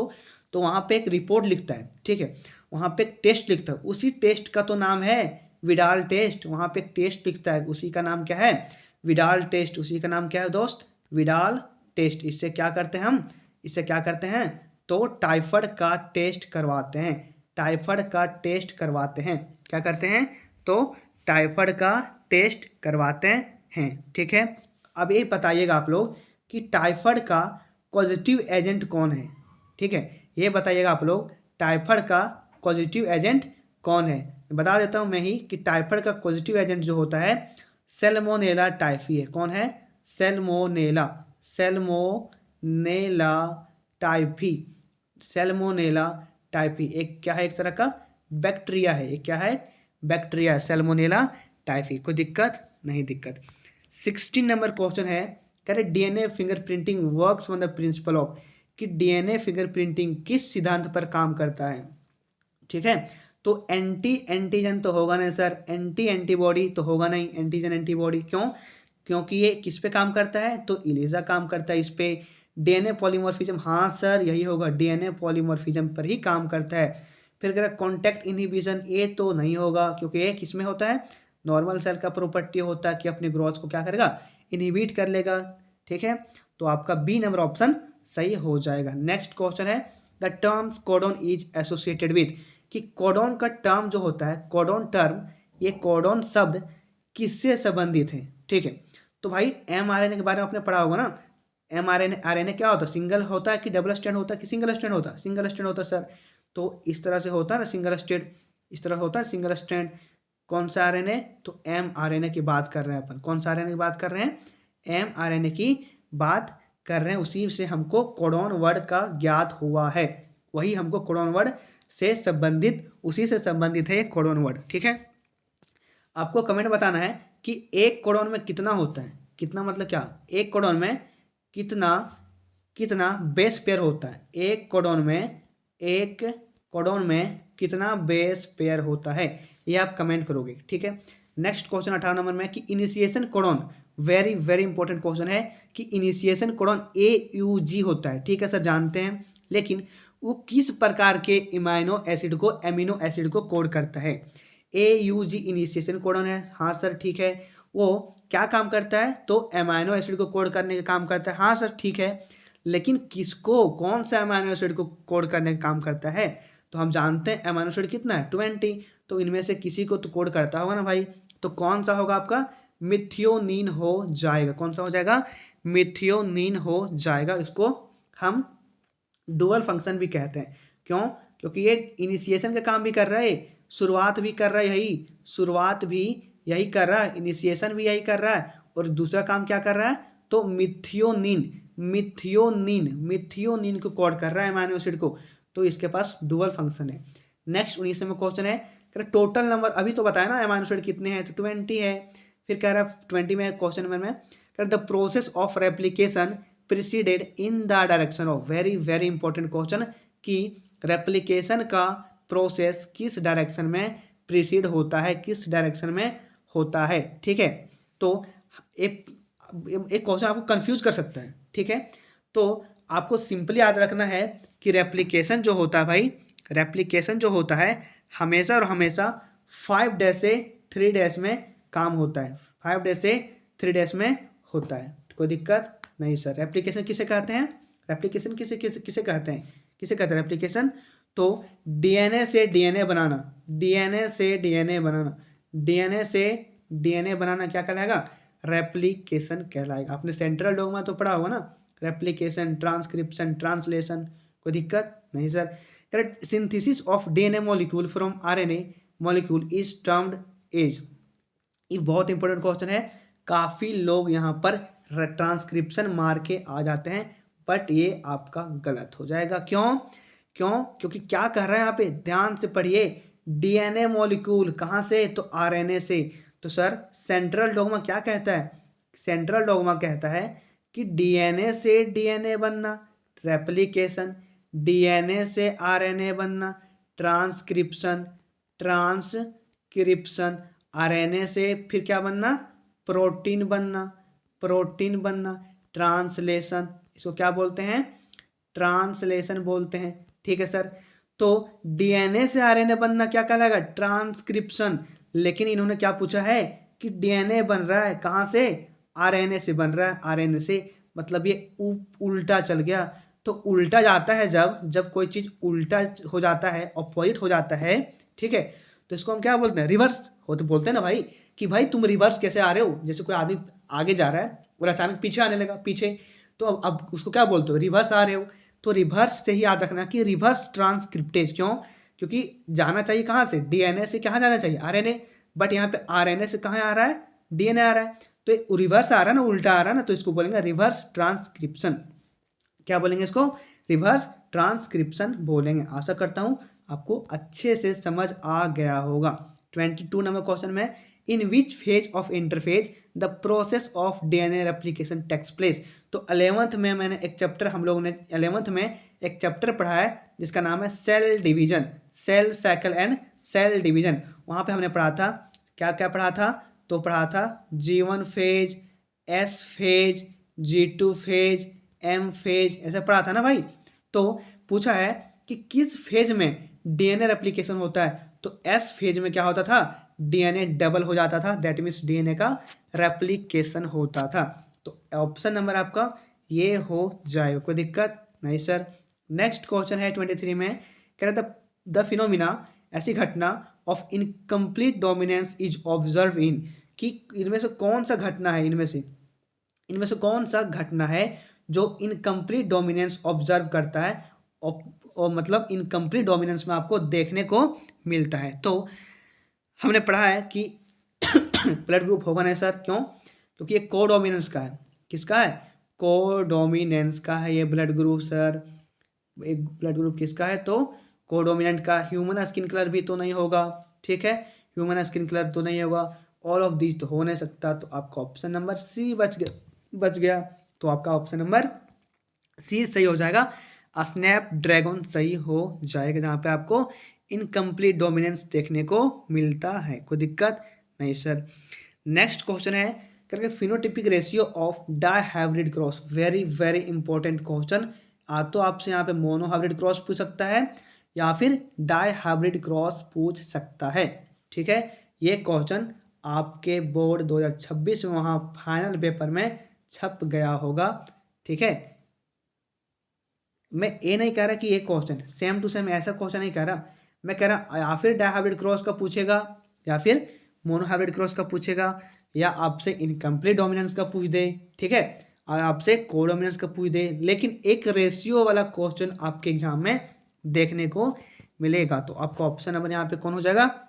S1: तो वहाँ पे एक रिपोर्ट लिखता है, ठीक है, वहाँ पे एक टेस्ट लिखता है, उसी टेस्ट का तो नाम है विडाल टेस्ट। वहाँ पे एक टेस्ट लिखता है, उसी का नाम क्या है, विडाल टेस्ट। उसी का नाम क्या है दोस्त, विडाल टेस्ट। इससे क्या करते हैं हम, इससे क्या करते हैं, तो टाइफाइड का टेस्ट करवाते हैं, टाइफाइड का टेस्ट करवाते हैं, क्या करते हैं, तो टाइफाइड का टेस्ट करवाते हैं, ठीक है। अब ये बताइएगा आप लोग कि टाइफाइड का पॉजिटिव एजेंट कौन है, ठीक है, ये बताइएगा आप लोग टाइफाइड का पॉजिटिव एजेंट कौन है। बता देता हूँ मैं ही कि टाइफाइड का पॉजिटिव एजेंट जो होता है सैल्मोनेला टाइफी है। कौन है, सैल्मोनेला टाइफी, सैल्मोनेला टाइफी एक क्या है, एक तरह का बैक्टीरिया है, एक क्या है, बैक्टीरिया, सैल्मोनेला टाइफी। कोई दिक्कत नहीं दिक्कत। 16 नंबर क्वेश्चन है, कह रहे DNA fingerprinting works on the principle of, कि डीएनए फिंगरप्रिंटिंग किस सिद्धांत पर काम करता है, ठीक है। तो एंटीजन तो होगा नहीं सर, एंटीबॉडी तो होगा नहीं, एंटीजन एंटीबॉडी क्यों, क्योंकि ये किस पे काम करता है, तो इलीजा काम करता है इस पे। डीएनए पॉलीमॉर्फिज्म, हाँ सर यही होगा, डीएनए पॉलीमॉर्फिज्म पर ही काम करता है। फिर अगर कॉन्टैक्ट इनहिबिशन, ये तो नहीं होगा, क्योंकि ये किस में होता है, नॉर्मल सेल का प्रॉपर्टी होता है कि अपने ग्रोथ को क्या करेगा, इनहिबिट कर लेगा, ठीक है। तो आपका बी नंबर ऑप्शन सही हो जाएगा। नेक्स्ट क्वेश्चन है the term codon is associated with, कि कोडॉन का टर्म जो होता है, कोडॉन टर्म, ये कोडॉन शब्द किससे संबंधित है, ठीक है। तो भाई mRNA के बारे में आपने पढ़ा होगा ना, mRNA क्या होता है, सिंगल होता है कि डबल स्ट्रैंड होता है कि सिंगल स्ट्रैंड होता है, सिंगल स्ट्रैंड होता है सर। तो इस तरह से होता है ना सिंगल स्ट्रैंड, इस तरह होता है सिंगल स्ट्रैंड। कौन सा RNA, तो mRNA की बात कर रहे हैं अपन, कौन सा RNA की बात कर रहे हैं, mRNA की बात कर रहे हैं। उसी से हमको कोडॉन वर्ड का ज्ञात हुआ है, वही हमको कोडॉन वर्ड से संबंधित, उसी से संबंधित है ये कोडॉन वर्ड, ठीक है। आपको कमेंट बताना है कि एक कोडॉन में कितना होता है, कितना मतलब क्या, एक कोडॉन में कितना कितना बेस पेयर होता है, एक कोडॉन में कितना बेस पेयर होता है, ये आप कमेंट करोगे, ठीक है। नेक्स्ट क्वेश्चन 18 नंबर में कि initiation codon, very very important question है कि इनिशिएशन कोडॉन AUG होता है, ठीक है सर जानते हैं, लेकिन वो किस प्रकार के एमिनो एसिड को कोड करता है? AUG इनिशिएशन कोडन है, हाँ सर ठीक है। वो क्या काम करता है? तो अमीनो एसिड को कोड करने का काम करता है, हाँ सर ठीक है। लेकिन किसको, कौन सा अमीनो एसिड को कोड करने का काम करता है? तो हम जानते हैं अमीनो एसिड कितना है, 20। तो इनमें से किसी को तो कोड करता होगा ना भाई। तो कौन सा होगा आपका? मिथियोनिन हो जाएगा। कौन सा हो जाएगा? मिथियोनिन हो जाएगा। इसको हम डुअल फंक्शन भी कहते हैं। क्यों? क्योंकि ये इनिशिएशन का काम भी कर रहा है, शुरुआत भी कर रहा है यही, शुरुआत भी यही कर रहा है, इनिशिएशन भी यही कर रहा है, और दूसरा काम क्या कर रहा है? तो मिथियोनिन को कोड कर रहा है अमीनो एसिड को। तो इसके पास डुअल फंक्शन है। नेक्स्ट 19वें क्वेश्चन है, कह रहा टोटल नंबर, अभी तो बताया ना अमीनो एसिड कितने हैं, तो 20 है। फिर कह रहा 20 में क्वेश्चन नंबर में कह रहा the process of replication preceded in the direction of, very important question, कि रेप्लिकेशन का प्रोसेस किस डायरेक्शन में प्रीसीड होता है, किस डायरेक्शन में होता है। ठीक है, तो एक क्वेश्चन आपको कंफ्यूज कर सकता है। ठीक है, तो आपको सिंपली याद रखना है कि रेप्लिकेशन जो होता है भाई, रेप्लिकेशन जो होता है हमेशा और हमेशा 5 डैश से 3 डैश में काम होता है, 5 डैश से 3 डैश में होता है। कोई दिक्कत नहीं सर। रेप्लिकेशन किसे कहते हैं? रेप्लिकेशन किसे किसे किसे कहते हैं? किसे कहते हैं रेप्लिकेशन? तो डीएनए से डीएनए बनाना, डीएनए से डीएनए बनाना, डीएनए से डीएनए बनाना क्या कहलाएगा? रेप्लिकेशन कहलाएगा। आपने सेंट्रल डोग्मा तो पढ़ा होगा ना, रेप्लिकेशन, ट्रांसक्रिप्शन, ट्रांसलेशन। कोई दिक्कत नहीं sir. Correct. Synthesis of DNA molecule from RNA molecule is termed as, ये बहुत इंपॉर्टेंट क्वेश्चन है। काफ़ी लोग यहाँ पर ट्रांसक्रिप्शन मार के आ जाते हैं, बट ये आपका गलत हो जाएगा। क्यों? क्योंकि क्या कह रहा है यहाँ पे, ध्यान से पढ़िए। डीएनए मॉलिक्यूल कहाँ से? तो आरएनए से। तो सर सेंट्रल डोग्मा क्या कहता है? सेंट्रल डोग्मा कहता है कि डीएनए से डीएनए बनना रेप्लिकेशन, डीएनए से आरएनए बनना ट्रांसक्रिप्शन, ट्रांसक्रिप्शन, आरएनए से फिर क्या बनना? प्रोटीन बनना, प्रोटीन बनना ट्रांसलेशन। इसको क्या बोलते हैं? ट्रांसलेशन बोलते हैं। ठीक है सर। तो डीएनए से आरएनए बनना क्या कहलाएगा? ट्रांसक्रिप्शन। लेकिन इन्होंने क्या पूछा है कि डीएनए बन रहा है कहाँ से? आरएनए से बन रहा है, आरएनए से। मतलब ये उल्टा चल गया। तो उल्टा जाता है जब कोई चीज़ उल्टा हो जाता है, ऑपोजिट हो जाता है, ठीक है, तो इसको हम क्या बोलते हैं? रिवर्स हो। तो बोलते हैं ना भाई कि भाई तुम रिवर्स कैसे आ रहे हो? जैसे कोई आदमी आगे जा रहा है और अचानक पीछे आने लगा, पीछे, तो अब उसको क्या बोलते हो? रिवर्स आ रहे हो। तो रिवर्स से ही याद रखना कि रिवर्स ट्रांसक्रिप्टेज। क्यों? क्योंकि जाना चाहिए कहाँ से? डीएनए से कहाँ जाना चाहिए? आरएनए। बट यहाँ पे आरएनए से कहाँ आ रहा है? डीएनए आ रहा है। तो रिवर्स आ रहा है ना, उल्टा आ रहा है ना, तो इसको बोलेंगे रिवर्स ट्रांसक्रिप्शन। क्या बोलेंगे इसको? रिवर्स ट्रांसक्रिप्शन बोलेंगे। आशा करता हूँ आपको अच्छे से समझ आ गया होगा। 22 नंबर क्वेश्चन में, in which phase of interphase the process of DNA replication takes place. तो 11th में मैंने एक चैप्टर, हम लोगों ने 11th में एक चैप्टर पढ़ा है जिसका नाम है cell division, cell cycle and cell division. वहाँ पे हमने पढ़ा था, क्या क्या पढ़ा था? तो पढ़ा था G1 phase, S phase, G2 phase, M phase, ऐसे पढ़ा था ना भाई। तो पूछा है कि किस फेज में डीएनए रेप्लिकेशन होता है? तो S फेज में क्या होता था? डीएनए डबल हो जाता था, दैट मीन्स डीएनए का रेप्लिकेशन होता था। तो ऑप्शन नंबर आपका ये हो जाएगा। कोई दिक्कत नहीं सर। नेक्स्ट क्वेश्चन है 23 में, कह रहा था द फिनोमिना, ऐसी घटना of incomplete dominance is observe in, कि इनमें से कौन सा घटना है, इनमें से कौन सा घटना है जो इनकम्प्लीट डोमिनेंस ऑब्जर्व करता है, और मतलब इनकम्प्लीट डोमिनेंस में आपको देखने को मिलता है। तो हमने पढ़ा है कि ब्लड ग्रुप होगा नहीं सर। क्यों? क्योंकि ये कोडोमिनेंस का है। किसका है? कोडोमिनेंस का है ये ब्लड ग्रुप सर। एक ब्लड ग्रुप किसका है? तो कोडोमिनेंट का। ह्यूमन स्किन कलर भी तो नहीं होगा, ठीक है, ह्यूमन स्किन कलर तो नहीं होगा, ऑल ऑफ दीज तो हो नहीं सकता। तो आपका ऑप्शन नंबर सी बच गया। तो आपका ऑप्शन नंबर सी सही हो जाएगा, स्नैपड्रैगन सही हो जाएगा, जहाँ पे आपको इनकम्प्लीट डोमिनेंस देखने को मिलता है। कोई दिक्कत नहीं सर। नेक्स्ट क्वेश्चन है करके phenotypic ratio of dihybrid cross, very important question, तो आपसे यहाँ पे मोनो हाइब्रिड क्रॉस पूछ सकता है या फिर डाई हाइब्रिड क्रॉस पूछ सकता है। ठीक है, ये क्वेश्चन आपके बोर्ड 2026 में वहाँ फाइनल पेपर में छप गया होगा। ठीक है, मैं ये नहीं कह रहा कि ये क्वेश्चन सेम टू सेम ऐसा क्वेश्चन नहीं कह रहा, मैं कह रहा या फिर डाई हाइब्रिड क्रॉस का पूछेगा या फिर मोनो हाइब्रिड क्रॉस का पूछेगा या आपसे इनकम्प्लीट डोमिनेंस का पूछ दे। ठीक है, और आपसे कोडोमिनेंस का पूछ दे, लेकिन एक रेशियो वाला क्वेश्चन आपके एग्जाम में देखने को मिलेगा। तो आपका ऑप्शन नंबर यहाँ पे कौन हो जाएगा?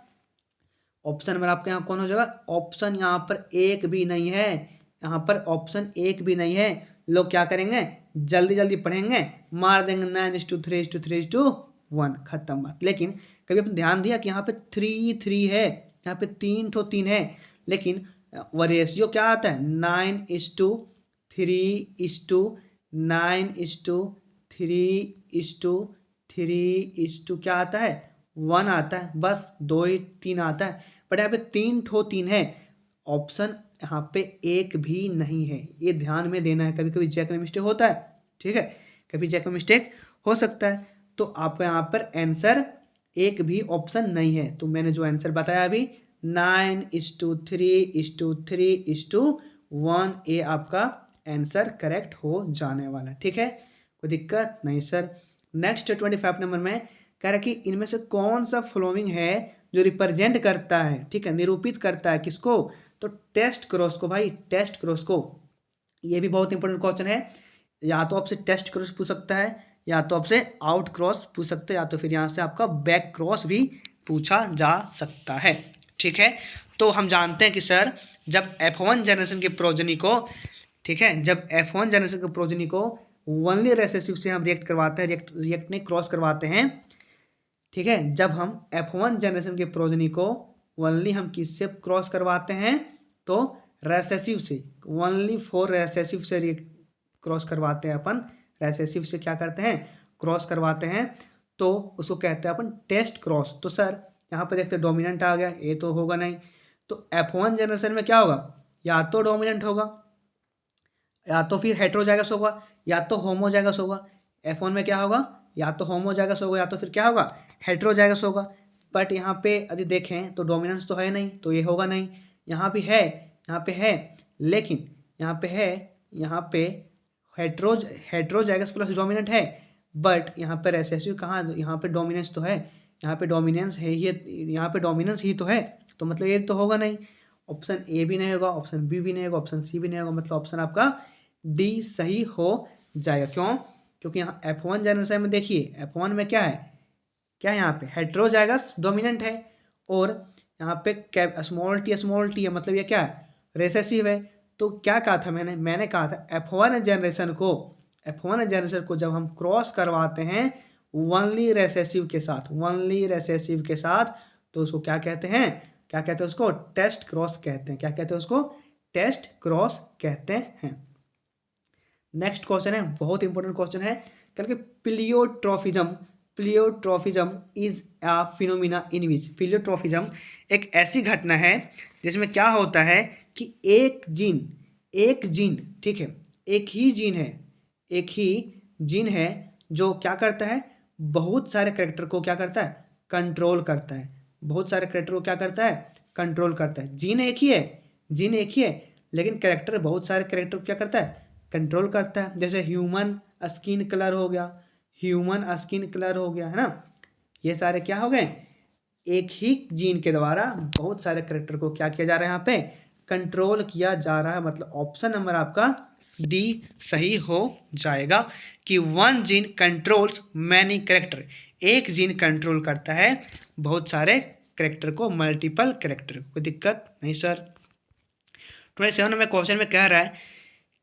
S1: ऑप्शन नंबर आपके यहाँ कौन हो जाएगा? ऑप्शन यहाँ पर एक भी नहीं है, यहाँ पर ऑप्शन एक भी नहीं है। लोग क्या करेंगे, जल्दी जल्दी पढ़ेंगे, मार देंगे 9:3:3:1, खत्म बात। लेकिन कभी आपने ध्यान दिया कि यहाँ पे 3:3 है, यहाँ पे 3 है, लेकिन वह रेशियो क्या आता है? 9:3:3:3 क्या आता है? 1 आता है, बस 2 ही 3 आता है, बट यहाँ पे 3 है। ऑप्शन यहाँ पे एक भी नहीं है, ये ध्यान में देना है। कभी कभी चेक में मिस्टेक होता है, ठीक है, कभी चेक में मिस्टेक हो सकता है। तो आपका यहाँ पर आंसर एक भी ऑप्शन नहीं है। तो मैंने जो आंसर बताया अभी 9:3:3:1, ये आपका आंसर करेक्ट हो जाने वाला। ठीक है, कोई दिक्कत नहीं सर। नेक्स्ट 25 नंबर में कह रहा है कि इनमें से कौन सा फॉलोइंग है जो रिप्रेजेंट करता है, ठीक है, निरूपित करता है किसको? तो टेस्ट क्रॉस को भाई, टेस्ट क्रॉस को। ये भी बहुत इंपॉर्टेंट क्वेश्चन है, या तो आपसे टेस्ट क्रॉस पूछ सकता है या तो आपसे आउट क्रॉस पूछ सकते हैं या तो फिर यहाँ से आपका बैक क्रॉस भी पूछा जा सकता है। ठीक है, तो हम जानते हैं कि सर जब F1 जनरेशन के प्रोजनी को, ठीक है, जब F1 जनरेशन के प्रोजनी को वनली रेसेसिव से हम रिएक्ट करवाते हैं, रिएक्ट नहीं क्रॉस करवाते हैं। ठीक है, जब हम F1 जनरेशन के प्रोजनी को वनली हम किससे क्रॉस करवाते हैं? तो रेसेसिव से, वनली फॉर रेसेसिव से क्रॉस करवाते हैं अपन। रेसेसिव से क्या करते हैं? क्रॉस करवाते हैं, तो उसको कहते हैं अपन टेस्ट क्रॉस। तो सर यहाँ पे देखते हैं डोमिनेंट आ गया, ये तो होगा नहीं। तो F1 जनरेशन में क्या होगा? या तो डोमिनेंट होगा या तो फिर हेट्रोजाइगस होगा या तो होमोजाइगस होगा। F1 में क्या होगा? या तो होमोजाइगस होगा या तो फिर क्या होगा? हेट्रोजाइगस होगा। बट यहाँ पे यदि देखें तो डोमिनेंस तो है नहीं, तो ये होगा नहीं। यहाँ भी है, यहाँ पे है, लेकिन यहाँ पे है, यहाँ पे हेट्रोजाइगस प्लस डोमिनेंट है, बट यहाँ पे रेसेसिव कहाँ? यहाँ पे डोमिनेंस तो है, यहाँ पे डोमिनेंस है, ये यहाँ पे डोमिनेंस ही तो है, तो मतलब ये तो होगा नहीं। ऑप्शन ए भी नहीं होगा, ऑप्शन बी भी नहीं होगा, ऑप्शन सी भी नहीं होगा, मतलब ऑप्शन आपका डी सही हो जाएगा। क्यों? क्योंकि यहाँ F1 जनरेशन में देखिए, F1 में क्या है? क्या है यहाँ पे? हेट्रोजाइगस डोमिनेंट है, और यहाँ पे स्मॉल टी है, मतलब ये क्या है? रेसेसिव है। तो क्या कहा था मैंने कहा था F1 जनरेशन को जब हम क्रॉस करवाते हैं वनली रेसेसिव के साथ, तो उसको क्या कहते हैं? क्या कहते हैं उसको? टेस्ट क्रॉस कहते हैं। क्या कहते हैं उसको? टेस्ट क्रॉस कहते हैं। नेक्स्ट क्वेश्चन है, बहुत इंपॉर्टेंट क्वेश्चन है, कल के प्लियोट्रॉफिज्म इज अ फिनोमिना इन विच। प्लियोट्रॉफिज्म एक ऐसी घटना है जिसमें क्या होता है कि एक जीन, ठीक है, एक ही जीन है जो क्या करता है? बहुत सारे कैरेक्टर को क्या करता है? कंट्रोल करता है। बहुत सारे कैरेक्टर को क्या करता है? कंट्रोल करता है। जीन एक ही है, लेकिन कैरेक्टर बहुत सारे कैरेक्टर को क्या करता है? कंट्रोल करता है। जैसे ह्यूमन स्किन कलर हो गया, है ना? ये सारे क्या हो गए? एक ही जीन के द्वारा बहुत सारे कैरेक्टर को क्या किया जा रहा है? यहाँ पे कंट्रोल किया जा रहा है। मतलब ऑप्शन नंबर आपका डी सही हो जाएगा कि one gene controls many character. एक जीन कंट्रोल करता है बहुत सारे कैरेक्टर को, मल्टीपल कैरेक्टर। कोई दिक्कत नहीं सर। 27 में क्वेश्चन में कह रहा है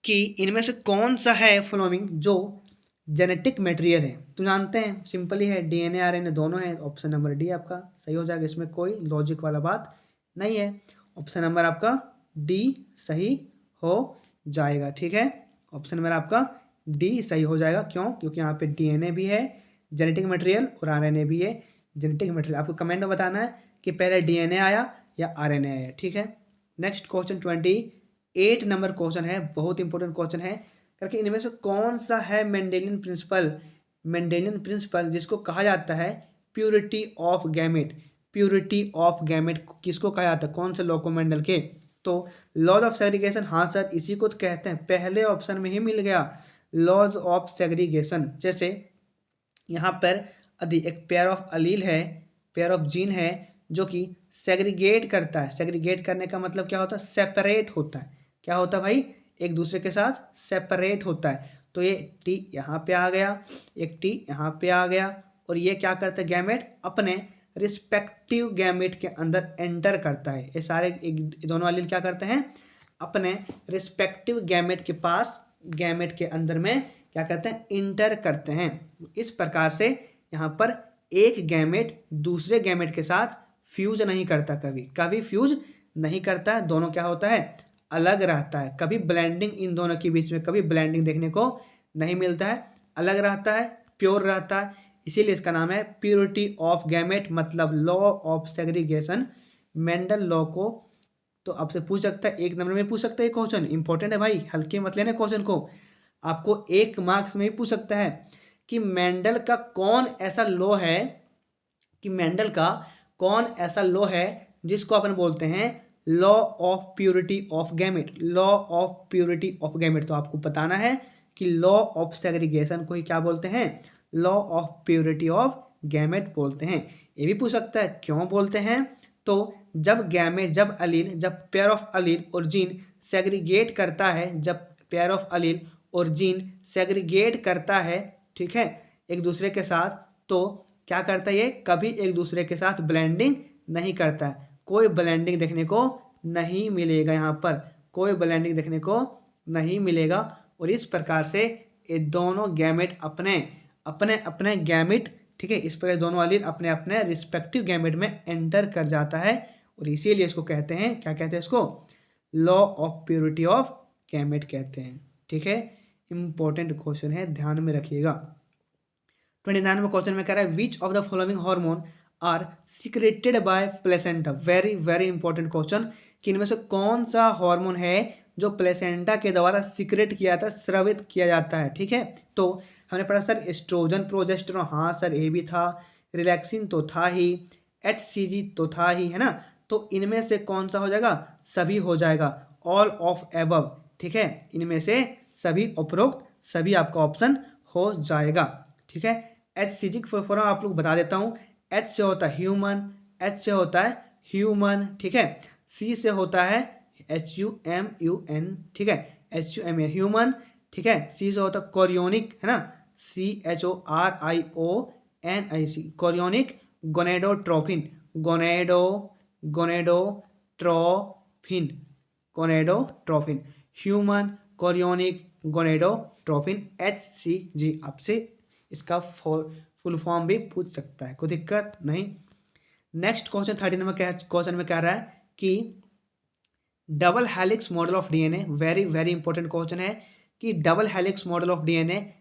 S1: कि इनमें से कौन सा है फॉलोइंग जो जेनेटिक मटेरियल है? तो जानते हैं सिंपली है, DNA RNA दोनों है। ऑप्शन नंबर डी आपका सही हो जाएगा, इसमें कोई लॉजिक वाला बात नहीं है। ऑप्शन नंबर आपका डी सही हो जाएगा। ठीक है, ऑप्शन नंबर आपका डी सही हो जाएगा। क्यों? क्योंकि यहाँ पे DNA भी है जेनेटिक मटेरियल और RNA भी है जेनेटिक मटेरियल। आपको कमेंट में बताना है कि पहले DNA आया या RNA आया। ठीक है, नेक्स्ट क्वेश्चन 28 नंबर क्वेश्चन है, बहुत इंपॉर्टेंट क्वेश्चन है। करके इनमें से कौन सा है मेंडेलियन प्रिंसिपल, मेंडेलियन प्रिंसिपल जिसको कहा जाता है purity of gamete. Purity of gamete किसको कहा जाता है, कौन से लॉ को मेंडल के, तो लॉज ऑफ सेग्रीगेशन, हाँ सर इसी को तो कहते हैं, पहले ऑप्शन में ही मिल गया लॉज ऑफ सेग्रीगेशन। जैसे यहाँ पर एक पेयर ऑफ अलील है, पेयर ऑफ जीन है जो कि सेग्रीगेट करता है। सेग्रीगेट करने का मतलब क्या होता है, सेपरेट होता है। क्या होता है भाई, एक दूसरे के साथ सेपरेट होता है। तो ये टी यहाँ पे आ गया, एक टी यहाँ पे आ गया, और ये क्या करता है, गैमेट अपने रिस्पेक्टिव गैमेट के अंदर एंटर करता है। ये सारे एक दोनों अलील क्या करते हैं, अपने रिस्पेक्टिव गैमेट के पास, गैमेट के अंदर में क्या करते हैं, इंटर करते हैं। इस प्रकार से यहाँ पर एक गैमेट दूसरे गैमेट के साथ फ्यूज नहीं करता, कभी फ्यूज नहीं करता है। दोनों क्या होता है, अलग रहता है। कभी ब्लेंडिंग इन दोनों के बीच में कभी ब्लेंडिंग देखने को नहीं मिलता है, अलग रहता है, प्योर रहता है। इसीलिए इसका नाम है प्योरिटी ऑफ गैमेट, मतलब law of segregation, Mendel law को। तो आपसे पूछ सकता है, एक नंबर में पूछ सकता है क्वेश्चन, इंपॉर्टेंट है भाई, हल्के मत लेना क्वेश्चन को। आपको 1 मार्क्स में ही पूछ सकता है कि मेंडल का कौन ऐसा लॉ है, कि मेंडल का कौन ऐसा लॉ है जिसको अपन बोलते हैं law of purity of gamete. Law of purity of gamete, तो आपको बताना है कि लॉ ऑफ सेग्रीगेशन को ही क्या बोलते हैं, law of purity of gamete बोलते हैं। ये भी पूछ सकता है क्यों बोलते हैं, तो जब गैमेट, जब अलील, जब पेयर ऑफ अलील और जीन सेग्रीगेट करता है, जब पेयर ऑफ अलील और जीन सेग्रीगेट करता है, ठीक है, एक दूसरे के साथ, तो क्या करता है, ये कभी एक दूसरे के साथ ब्लेंडिंग नहीं करता है। कोई ब्लेंडिंग देखने को नहीं मिलेगा, यहाँ पर कोई ब्लेंडिंग देखने को नहीं मिलेगा। और इस प्रकार से ये दोनों गैमेट अपने अपने अपने गैमेट, ठीक है, इस प्रकार दोनों अलील अपने अपने रिस्पेक्टिव गैमेट में एंटर कर जाता है, और इसीलिए इसको कहते हैं, क्या कहते हैं इसको, law of purity of gamete कहते हैं। ठीक है, इंपॉर्टेंट क्वेश्चन है, ध्यान में रखिएगा। 29 में क्वेश्चन में कह रहा है which of the following hormone are secreted by placenta. Very very important question, कि इनमें से कौन सा हार्मोन है जो प्लेसेंटा के द्वारा सिक्रेट किया जाता है, स्रावित किया जाता है। ठीक है, तो हमने पढ़ा सर एस्ट्रोजन, प्रोजेस्टेरोन, हाँ सर ये भी था, रिलैक्सिन तो था ही, HCG तो था ही, है ना। तो इनमें से कौन सा हो जाएगा, सभी हो जाएगा, ऑल ऑफ एबव। ठीक है, इनमें से सभी उपरोक्त, सभी आपका ऑप्शन हो जाएगा। ठीक है, HCG की फॉर्म आप लोग बता देता हूँ। H से होता है ह्यूमन, H से होता है ह्यूमन, ठीक है। C से होता है HUMUN, ठीक है, HUMUN ह्यूमन, ठीक है। C से होता है कोरियोनिक, है ना, CHORIONIC chorionic, gonadotrophin, gonadotrophin, gonadotrophin, human, chorionic, gonadotrophin, HCG। आपसे इसका फुल फॉर्म भी पूछ सकता है, कोई दिक्कत नहीं। नेक्स्ट क्वेश्चन 30 नंबर क्वेश्चन में कह रहा है कि double helix model of DNA, very very important question है, कि double helix model of DNA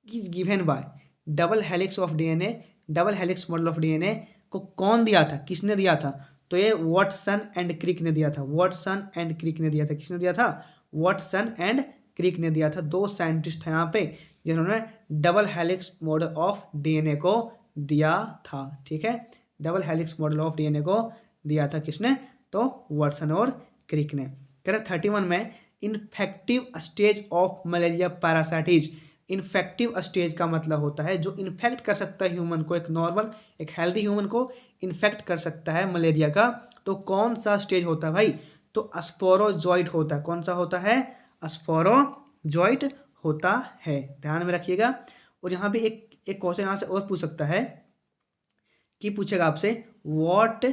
S1: is given by, double helix of DNA, double helix model of DNA को कौन दिया था, किसने दिया था, तो ये वाटसन एंड क्रिक ने दिया था, वाटसन एंड क्रिक ने दिया था। किसने दिया था, वाटसन एंड क्रिक ने दिया था। 2 साइंटिस्ट हैं यहाँ पे जिन्होंने double helix model of DNA को दिया था। ठीक है, double helix model of DNA को दिया था किसने, तो वाटसन और क्रिक ने। कह रहे 31 में infective stage of malaria parasites. Infective stage का मतलब होता है जो इन्फेक्ट कर सकता है ह्यूमन को, एक नॉर्मल एक हेल्दी ह्यूमन को इन्फेक्ट कर सकता है मलेरिया का। तो कौन सा स्टेज होता है भाई, तो स्पोरोजॉइट होता है। कौन सा होता है, स्पोरोजॉइट होता है, ध्यान में रखिएगा। और यहाँ पे एक क्वेश्चन यहाँ से और पूछ सकता है, कि पूछेगा आपसे व्हाट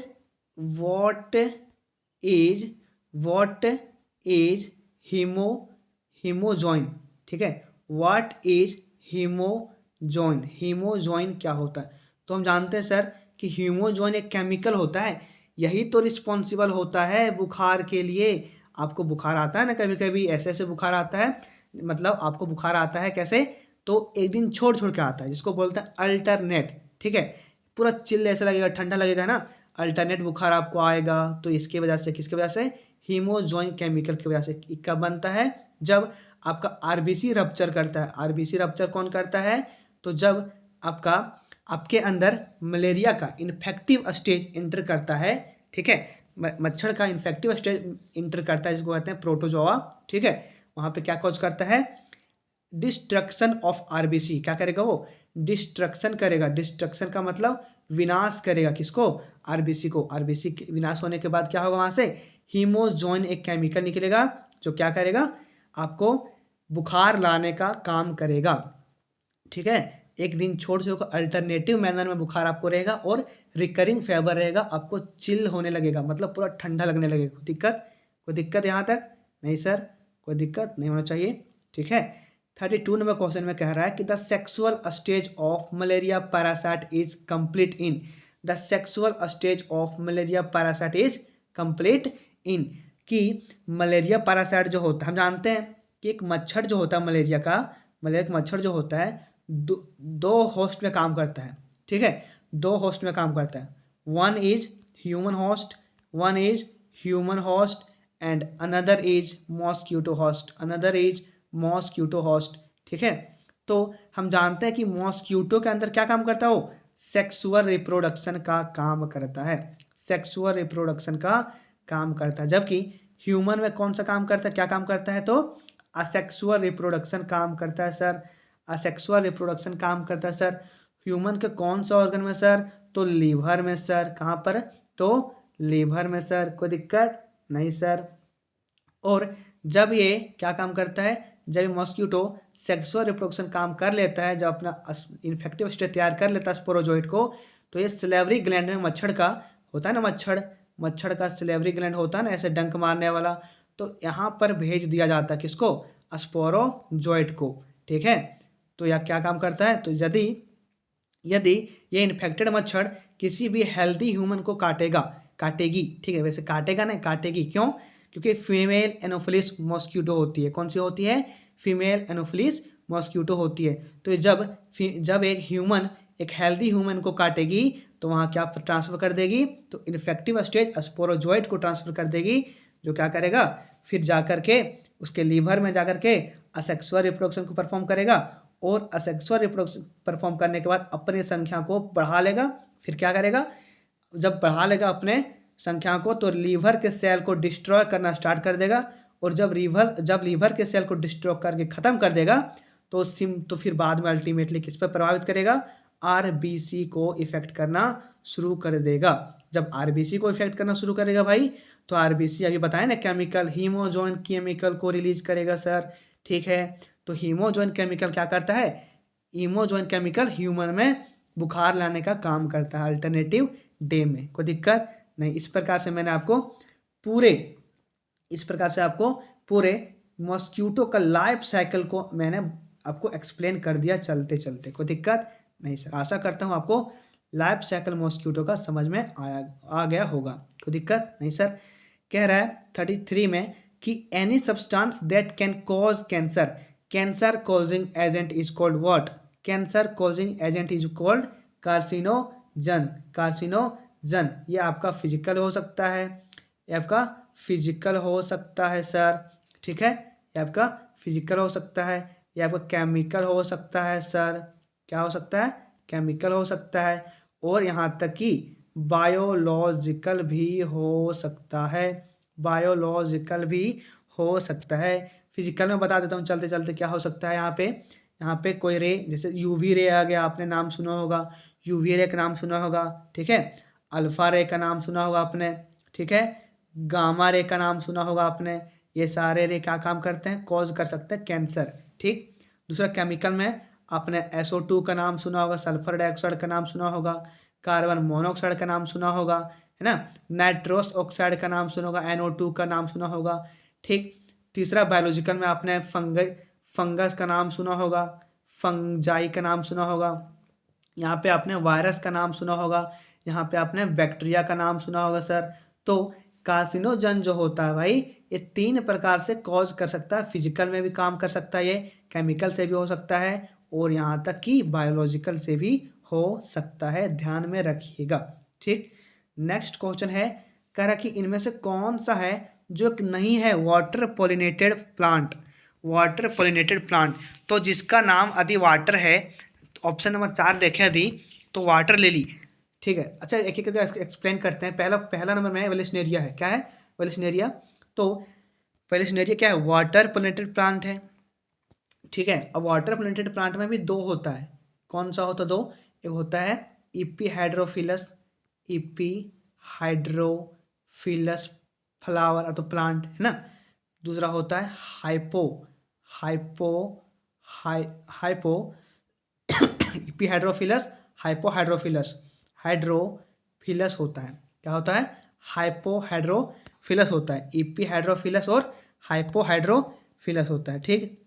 S1: इज हीमोजॉइन। ठीक है, व्हाट इज हीमोजॉइन, हीमोजॉइन क्या होता है, तो हम जानते हैं सर कि हीमोजॉइन एक केमिकल होता है, यही तो रिस्पॉन्सिबल होता है बुखार के लिए। आपको बुखार आता है ना, कभी कभी ऐसे ऐसे बुखार आता है, मतलब आपको बुखार आता है कैसे, तो एक दिन छोड़ छोड़ के आता है, जिसको बोलते हैं अल्टरनेट। ठीक है, पूरा चिल ऐसा लगेगा, ठंडा लगेगा ना, अल्टरनेट बुखार आपको आएगा। तो इसकी वजह से, किसकी वजह से, हीमोजॉइन केमिकल की वजह से। कब बनता है? जब आपका आरबीसी रप्चर करता है। आरबीसी रप्चर कौन करता है? तो जब आपके अंदर मलेरिया का इन्फेक्टिव स्टेज इंटर करता है, ठीक है, मच्छर का इन्फेक्टिव स्टेज इंटर करता है, जिसको कहते हैं प्रोटोजोआ, ठीक है। वहाँ पे क्या कॉज करता है? Destruction of RBC. क्या करेगा वो? डिस्ट्रक्शन करेगा। डिस्ट्रक्शन का मतलब विनाश करेगा। किसको? आरबीसी को। आरबीसी के विनाश होने के बाद क्या होगा? वहाँ से हीमोजॉइन एक केमिकल निकलेगा जो क्या करेगा? आपको बुखार लाने का काम करेगा, ठीक है। एक दिन छोड़ से होकर अल्टरनेटिव मैनर में बुखार आपको रहेगा और रिकरिंग फीवर रहेगा। आपको चिल होने लगेगा, मतलब पूरा ठंडा लगने लगेगा। कोई दिक्कत यहाँ तक? नहीं सर, कोई दिक्कत नहीं होना चाहिए, ठीक है। 32 नंबर क्वेश्चन में कह रहा है कि the sexual stage of malaria parasite is complete in. The sexual stage of malaria parasite is complete in. कि मलेरिया पैरासाइट जो होता है, हम जानते हैं कि एक मच्छर जो होता है मलेरिया का मच्छर जो होता है दो होस्ट में काम करता है, ठीक है। 2 होस्ट में काम करता है। One is human host and another is mosquito host, ठीक है। तो हम जानते हैं कि मॉस्क्यूटो के अंदर क्या काम करता है? वो सेक्सुअल रिप्रोडक्शन का काम करता है। सेक्सुअल रिप्रोडक्शन का काम करता है। जबकि ह्यूमन में कौन सा काम करता है? क्या काम करता है? तो असेक्सुअल रिप्रोडक्शन काम करता है सर। असेक्सुअल रिप्रोडक्शन काम करता है सर। ह्यूमन के कौन सा ऑर्गन में सर? तो लीवर में सर। कहाँ पर? तो लीवर में सर। कोई दिक्कत नहीं सर। और जब ये क्या काम करता है? जब ये मॉस्क्यूटो सेक्सुअल रिप्रोडक्शन काम कर लेता है, जब अपना इन्फेक्टिव स्टेज तैयार कर लेता है स्पोरोजोइट को, तो ये सिलेवरी ग्लैंड में मच्छर का होता है ना, मच्छर का सिलेवरी ग्लैंड होता है ना, ऐसे डंक मारने वाला, तो यहाँ पर भेज दिया जाता है। किसको? स्पोरोजोइट को, ठीक है। तो यह क्या काम करता है? तो यदि ये इन्फेक्टेड मच्छर किसी भी हेल्दी ह्यूमन को काटेगी, ठीक है, वैसे काटेगा नहीं, काटेगी। क्यों? क्योंकि फीमेल एनोफिलिस मॉस्क्यूटो होती है। कौन सी होती है? फीमेल एनोफिलिस मॉस्क्यूटो होती है। तो जब एक हेल्दी ह्यूमन को काटेगी तो वहाँ क्या ट्रांसफ़र कर देगी? तो इन्फेक्टिव स्टेज स्पोरोजोइट को ट्रांसफ़र कर देगी, जो क्या करेगा? फिर जाकर के उसके लीवर में जाकर के असेक्सुअल रिप्रोडक्शन को परफॉर्म करेगा, और असेक्सुअल रिप्रोडक्शन परफॉर्म करने के बाद अपनी संख्या को बढ़ा लेगा। फिर क्या करेगा? जब बढ़ा लेगा अपने संख्या को, तो लीवर के सेल को डिस्ट्रॉय करना स्टार्ट कर देगा। और जब लीवर के सेल को डिस्ट्रॉय करके ख़त्म कर देगा, तो फिर बाद में अल्टीमेटली किस पर प्रभावित करेगा? आरबीसी को इफेक्ट करना शुरू कर देगा। जब आरबीसी को इफेक्ट करना शुरू करेगा भाई, तो आरबीसी अभी बताया ना, केमिकल हीमोजॉइन केमिकल को रिलीज करेगा सर, ठीक है। तो हीमोजॉइन केमिकल क्या करता है? हीमोजॉइन केमिकल ह्यूमन में बुखार लाने का काम करता है अल्टरनेटिव डे में। कोई दिक्कत नहीं। इस प्रकार से आपको पूरे मॉस्क्यूटो का लाइफ साइकिल को मैंने आपको एक्सप्लेन कर दिया चलते चलते। कोई दिक्कत नहीं सर। आशा करता हूँ आपको लाइफ साइकिल मॉस्क्यूटो का समझ में आ गया होगा। कोई दिक्कत नहीं सर। कह रहा है 33 में कि any substance that can cause cancer causing agent is called what? Cancer causing agent is called carcinogen. ये आपका फिजिकल हो सकता है, सर, ठीक है। ये आपका फिजिकल हो सकता है, ये आपका केमिकल हो सकता है सर। क्या हो सकता है? केमिकल हो सकता है, और यहाँ तक कि बायोलॉजिकल भी हो सकता है। फिजिकल में बता देता हूँ चलते चलते क्या हो सकता है। यहाँ पे कोई रे, जैसे यूवी रे आ गया, आपने नाम सुना होगा, यूवी रे का नाम सुना होगा, ठीक है। अल्फा रे का नाम सुना होगा आपने, ठीक है। गामा रे का नाम सुना होगा आपने। ये सारे रे क्या काम करते हैं? कॉज कर सकते हैं कैंसर, ठीक। दूसरा केमिकल में आपने SO2 का नाम सुना होगा, सल्फर डाइऑक्साइड का नाम सुना होगा, कार्बन मोनोऑक्साइड का नाम सुना होगा, है ना। नाइट्रोस ऑक्साइड का नाम सुना होगा, NO2 का नाम सुना होगा, ठीक। तीसरा बायोलॉजिकल में आपने फंगस का नाम सुना होगा, फंजाई का नाम सुना होगा, यहाँ पे आपने वायरस का नाम सुना होगा, यहाँ पे आपने बैक्टीरिया का नाम सुना होगा सर। तो कार्सिनोजन जो होता है भाई, ये 3 प्रकार से कॉज कर सकता है। फिजिकल में भी काम कर सकता है, ये केमिकल से भी हो सकता है, और यहाँ तक कि बायोलॉजिकल से भी हो सकता है। ध्यान में रखिएगा, ठीक। नेक्स्ट क्वेश्चन है, कह रहा कि इनमें से कौन सा है जो कि नहीं है water pollinated plant, water pollinated plant, तो जिसका नाम यदि वाटर है, ऑप्शन नंबर 4 देखें यदि, तो वाटर लिली। ठीक है, अच्छा एक एक करके एक्सप्लेन करते हैं। पहला पहला नंबर में वेलेस्नेरिया है। क्या है? वेलेस्नेरिया। तो वेलेस्नेरिया क्या है? वाटर पॉलिनेटेड प्लांट है। ठीक है, अब वाटर प्लांटेड प्लांट में भी दो होता है। कौन सा होता है? दो। एक होता है EP hydrophilous, EP hydrophilous flower तो प्लांट है ना। दूसरा होता है hypo, hypo hypo EP hydrophilous, hypo hydrophilous, hydrophilous होता है। क्या होता है? हाइपो हाइड्रोफिलस होता है। इपी हाइड्रोफिलस और हाइपो हाइड्रोफिलस होता है। ठीक,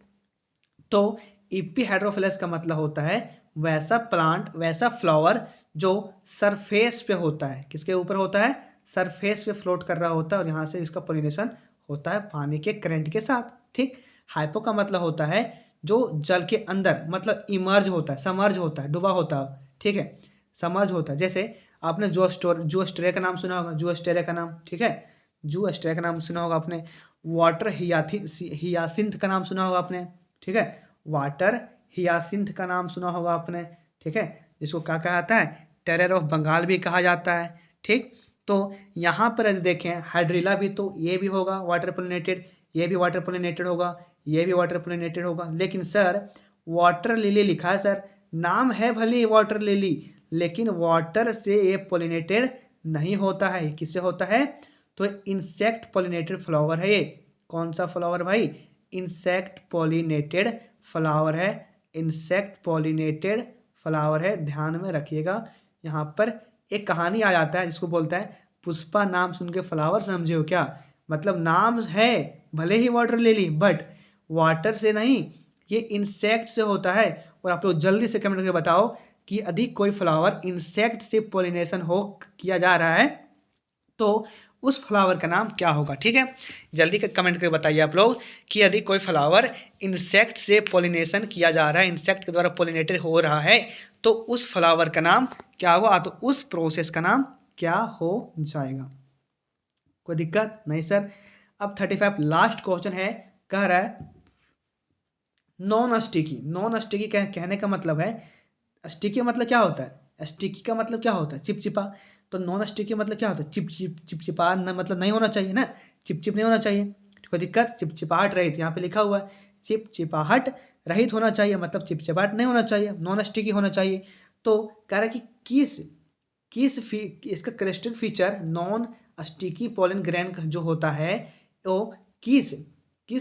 S1: तो इपीहाइड्रोफिलस का मतलब होता है वैसा प्लांट, वैसा फ्लावर जो सरफेस पे होता है। किसके ऊपर होता है? सरफेस पे फ्लोट कर रहा होता है, और यहाँ से इसका पोलिनेशन होता है पानी के करंट के साथ। ठीक, हाइपो का मतलब होता है जो जल के अंदर, मतलब इमर्ज होता है, समर्ज होता है, डूबा होता है। ठीक है, समर्ज होता है। जैसे आपने जूस्ट्रे का नाम सुना होगा, जूस्टेरे का नाम। ठीक है, जूस्टेरे का नाम सुना होगा आपने। वाटर हियासिंथ का नाम सुना होगा आपने। ठीक है, वाटर हियासिंथ का नाम सुना होगा आपने। ठीक है, जिसको क्या कहा जाता है? टेरर ऑफ बंगाल भी कहा जाता है। ठीक, तो यहाँ पर यदि देखें हाइड्रिला भी, तो ये भी होगा वाटर पोलिनेटेड, ये भी वाटर पोलिनेटेड होगा, ये भी वाटर पोलिनेटेड होगा। लेकिन सर वाटर लिली लिखा है सर, नाम है भले ही वाटर लिली, लेकिन वाटर से ये पोलिनेटेड नहीं होता है। किससे होता है? तो इंसेक्ट पोलिनेटेड फ्लावर है ये। कौन सा फ्लावर भाई? इंसेक्ट पॉलिनेटेड फ्लावर है, इंसेक्ट पॉलिनेटेड फ्लावर है। ध्यान में रखिएगा, यहाँ पर एक कहानी आ जाता है जिसको बोलता है पुष्पा नाम सुन के फ्लावर समझे हो क्या? मतलब नाम है भले ही वाटर लिली, बट वाटर से नहीं, ये इंसेक्ट से होता है। और आप लोग जल्दी से कमेंट करके बताओ कि यदि कोई फ्लावर इंसेक्ट से पॉलिनेशन हो किया जा रहा है तो उस फ्लावर का नाम क्या होगा? ठीक है, जल्दी कमेंट करके बताइए आप लोग कि यदि कोई फ्लावर इंसेक्ट से पॉलिनेशन किया जा रहा है, इंसेक्ट के द्वारा पॉलिनेटेड हो रहा है, तो उस फ्लावर का नाम क्या होगा? तो उस प्रोसेस का नाम क्या हो जाएगा? कोई दिक्कत नहीं सर। अब 35 लास्ट क्वेश्चन है, कह रहा है नॉन स्टिकी। नॉन स्टिकी कहने का मतलब है, स्टिकी मतलब क्या होता है? स्टिकी का मतलब क्या होता है? चिपचिपा। तो नॉन स्टिकी मतलब क्या होता है? चिपचिपा न, मतलब नहीं होना चाहिए ना, चिपचिप नहीं होना चाहिए। कोई दिक्कत? चिपचिपाहट रहित, यहाँ पे लिखा हुआ है चिपचिपाहट रहित होना चाहिए, मतलब चिपचिपाहट नहीं होना चाहिए, नॉन स्टिकी होना चाहिए। तो कह रहा है कि इसका characteristic feature non sticky pollen grain जो होता है, वो किस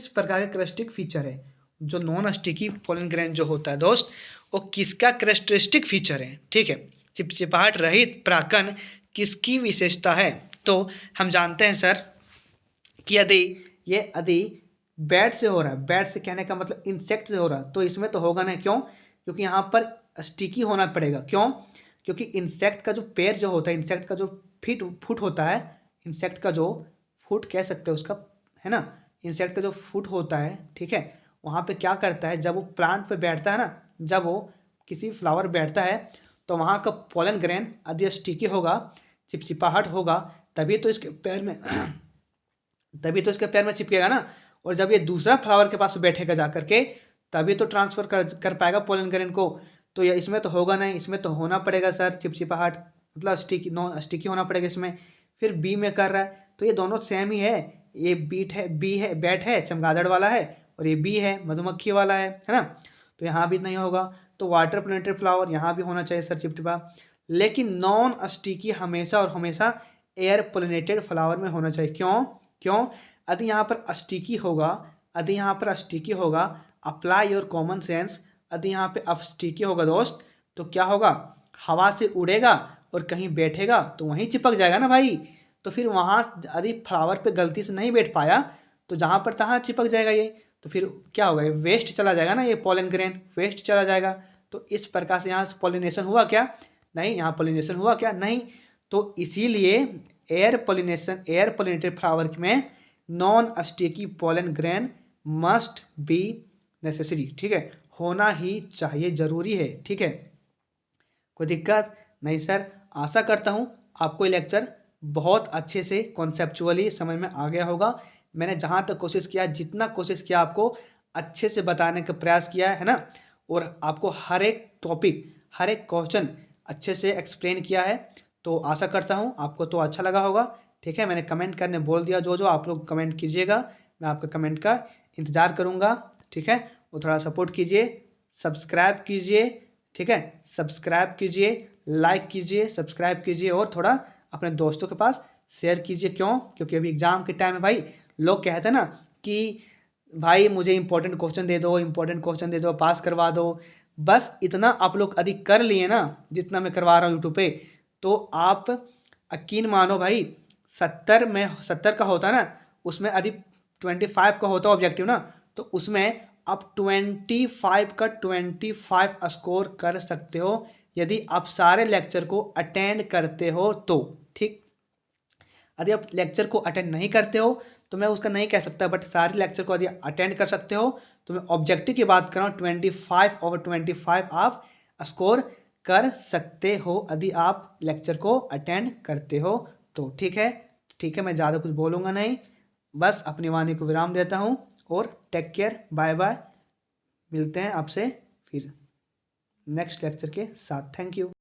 S1: प्रकार का करेक्टरिस्टिक फीचर है? जो नॉन स्टिकी पोलन ग्रेन जो होता है दोस्त, वो किसका करेक्टरिस्टिक फीचर है? ठीक है, चिपचिपाहट रहित प्राकन किसकी विशेषता है? तो हम जानते हैं सर कि यदि बैट से हो रहा है, बैट से कहने का मतलब इंसेक्ट से हो रहा है, तो इसमें तो होगा ना। क्यों? क्योंकि यहाँ पर स्टिकी होना पड़ेगा। क्यों? क्योंकि इंसेक्ट का जो पैर जो होता है, इंसेक्ट का जो फुट होता है, इंसेक्ट का जो फुट कह सकते हैं उसका, है ना, इंसेक्ट का जो फुट होता है, ठीक है, वहाँ पे क्या करता है जब वो प्लांट पे बैठता है ना, जब वो किसी फ्लावर बैठता है, तो वहाँ का पोलन ग्रेन यदि स्टिकी होगा, चिपचिपाहट होगा, तभी तो इसके पैर में तभी तो इसके पैर में चिपकेगा ना। और जब ये दूसरा फ्लावर के पास बैठेगा जा करके, तभी तो ट्रांसफ़र कर पाएगा पोलन ग्रेन को। तो ये इसमें तो होगा नहीं, इसमें तो होना पड़ेगा सर चिपचिपाहट, मतलब स्टिकी होना पड़ेगा इसमें। फिर बी में कर रहा है, तो ये दोनों सेम ही है। ये बी है, बैट है चमगादड़ वाला है, और ये बी है मधुमक्खी वाला है ना। तो यहाँ भी नहीं होगा। तो वाटर पोलिनेटेड फ्लावर यहाँ भी होना चाहिए सर चिपचिपा। लेकिन नॉन स्टिकी हमेशा और हमेशा एयर पोलिनेटेड फ्लावर में होना चाहिए। क्यों? यदि यहाँ पर स्टिकी होगा, अप्लाई योर कॉमन सेंस, यदि यहाँ पे स्टिकी होगा दोस्त, तो क्या होगा? हवा से उड़ेगा और कहीं बैठेगा तो वहीं चिपक जाएगा ना भाई। तो फिर वहाँ यदि फ्लावर पे गलती से नहीं बैठ पाया, तो जहाँ पर तहाँ चिपक जाएगा ये। तो फिर क्या होगा? ये वेस्ट चला जाएगा ना, ये पोलन ग्रेन वेस्ट चला जाएगा। तो इस प्रकार से यहाँ से पॉलिनेशन हुआ क्या? नहीं। यहाँ पॉलिनेशन हुआ क्या? नहीं। तो इसीलिए एयर पोलिनेटेड फ्लावर में non sticky pollen grain must be necessary. ठीक है, होना ही चाहिए, ज़रूरी है। ठीक है, कोई दिक्कत नहीं सर। आशा करता हूँ आपको ये लेक्चर बहुत अच्छे से कॉन्सेप्चुअली समझ में आ गया होगा। मैंने जहाँ तक कोशिश किया, जितना कोशिश किया आपको अच्छे से बताने का प्रयास किया है ना, और आपको हर एक टॉपिक, हर एक क्वेश्चन अच्छे से एक्सप्लेन किया है। तो आशा करता हूँ आपको तो अच्छा लगा होगा। ठीक है, मैंने कमेंट करने बोल दिया, जो जो आप लोग कमेंट कीजिएगा, मैं आपका कमेंट का इंतज़ार करूँगा। ठीक है, और थोड़ा सपोर्ट कीजिए, सब्सक्राइब कीजिए। ठीक है, सब्सक्राइब कीजिए, लाइक कीजिए, सब्सक्राइब कीजिए, और थोड़ा अपने दोस्तों के पास शेयर कीजिए। क्यों? क्योंकि अभी एग्ज़ाम के टाइम है भाई। लोग कहते हैं ना कि भाई मुझे इंपॉर्टेंट क्वेश्चन दे दो, इंपॉर्टेंट क्वेश्चन दे दो, पास करवा दो। बस इतना आप लोग यदि कर लिए ना, जितना मैं करवा रहा हूँ यूट्यूब पे, तो आप यकीन मानो भाई, 70 का होता ना, उसमें यदि 25 का होता ऑब्जेक्टिव ना, तो उसमें आप 25 का 25 स्कोर कर सकते हो, यदि आप सारे लेक्चर को अटेंड करते हो तो। ठीक, यदि आप लेक्चर को अटेंड नहीं करते हो तो मैं उसका नहीं कह सकता, बट सारे लेक्चर को यदि अटेंड कर सकते हो तो मैं ऑब्जेक्टिव की बात कर रहा हूँ, 25/25 आप स्कोर कर सकते हो यदि आप लेक्चर को अटेंड करते हो तो। ठीक है, ठीक है, मैं ज़्यादा कुछ बोलूँगा नहीं, बस अपनी वाणी को विराम देता हूँ, और टेक केयर, बाय बाय। मिलते हैं आपसे फिर नेक्स्ट लेक्चर के साथ। Thank you.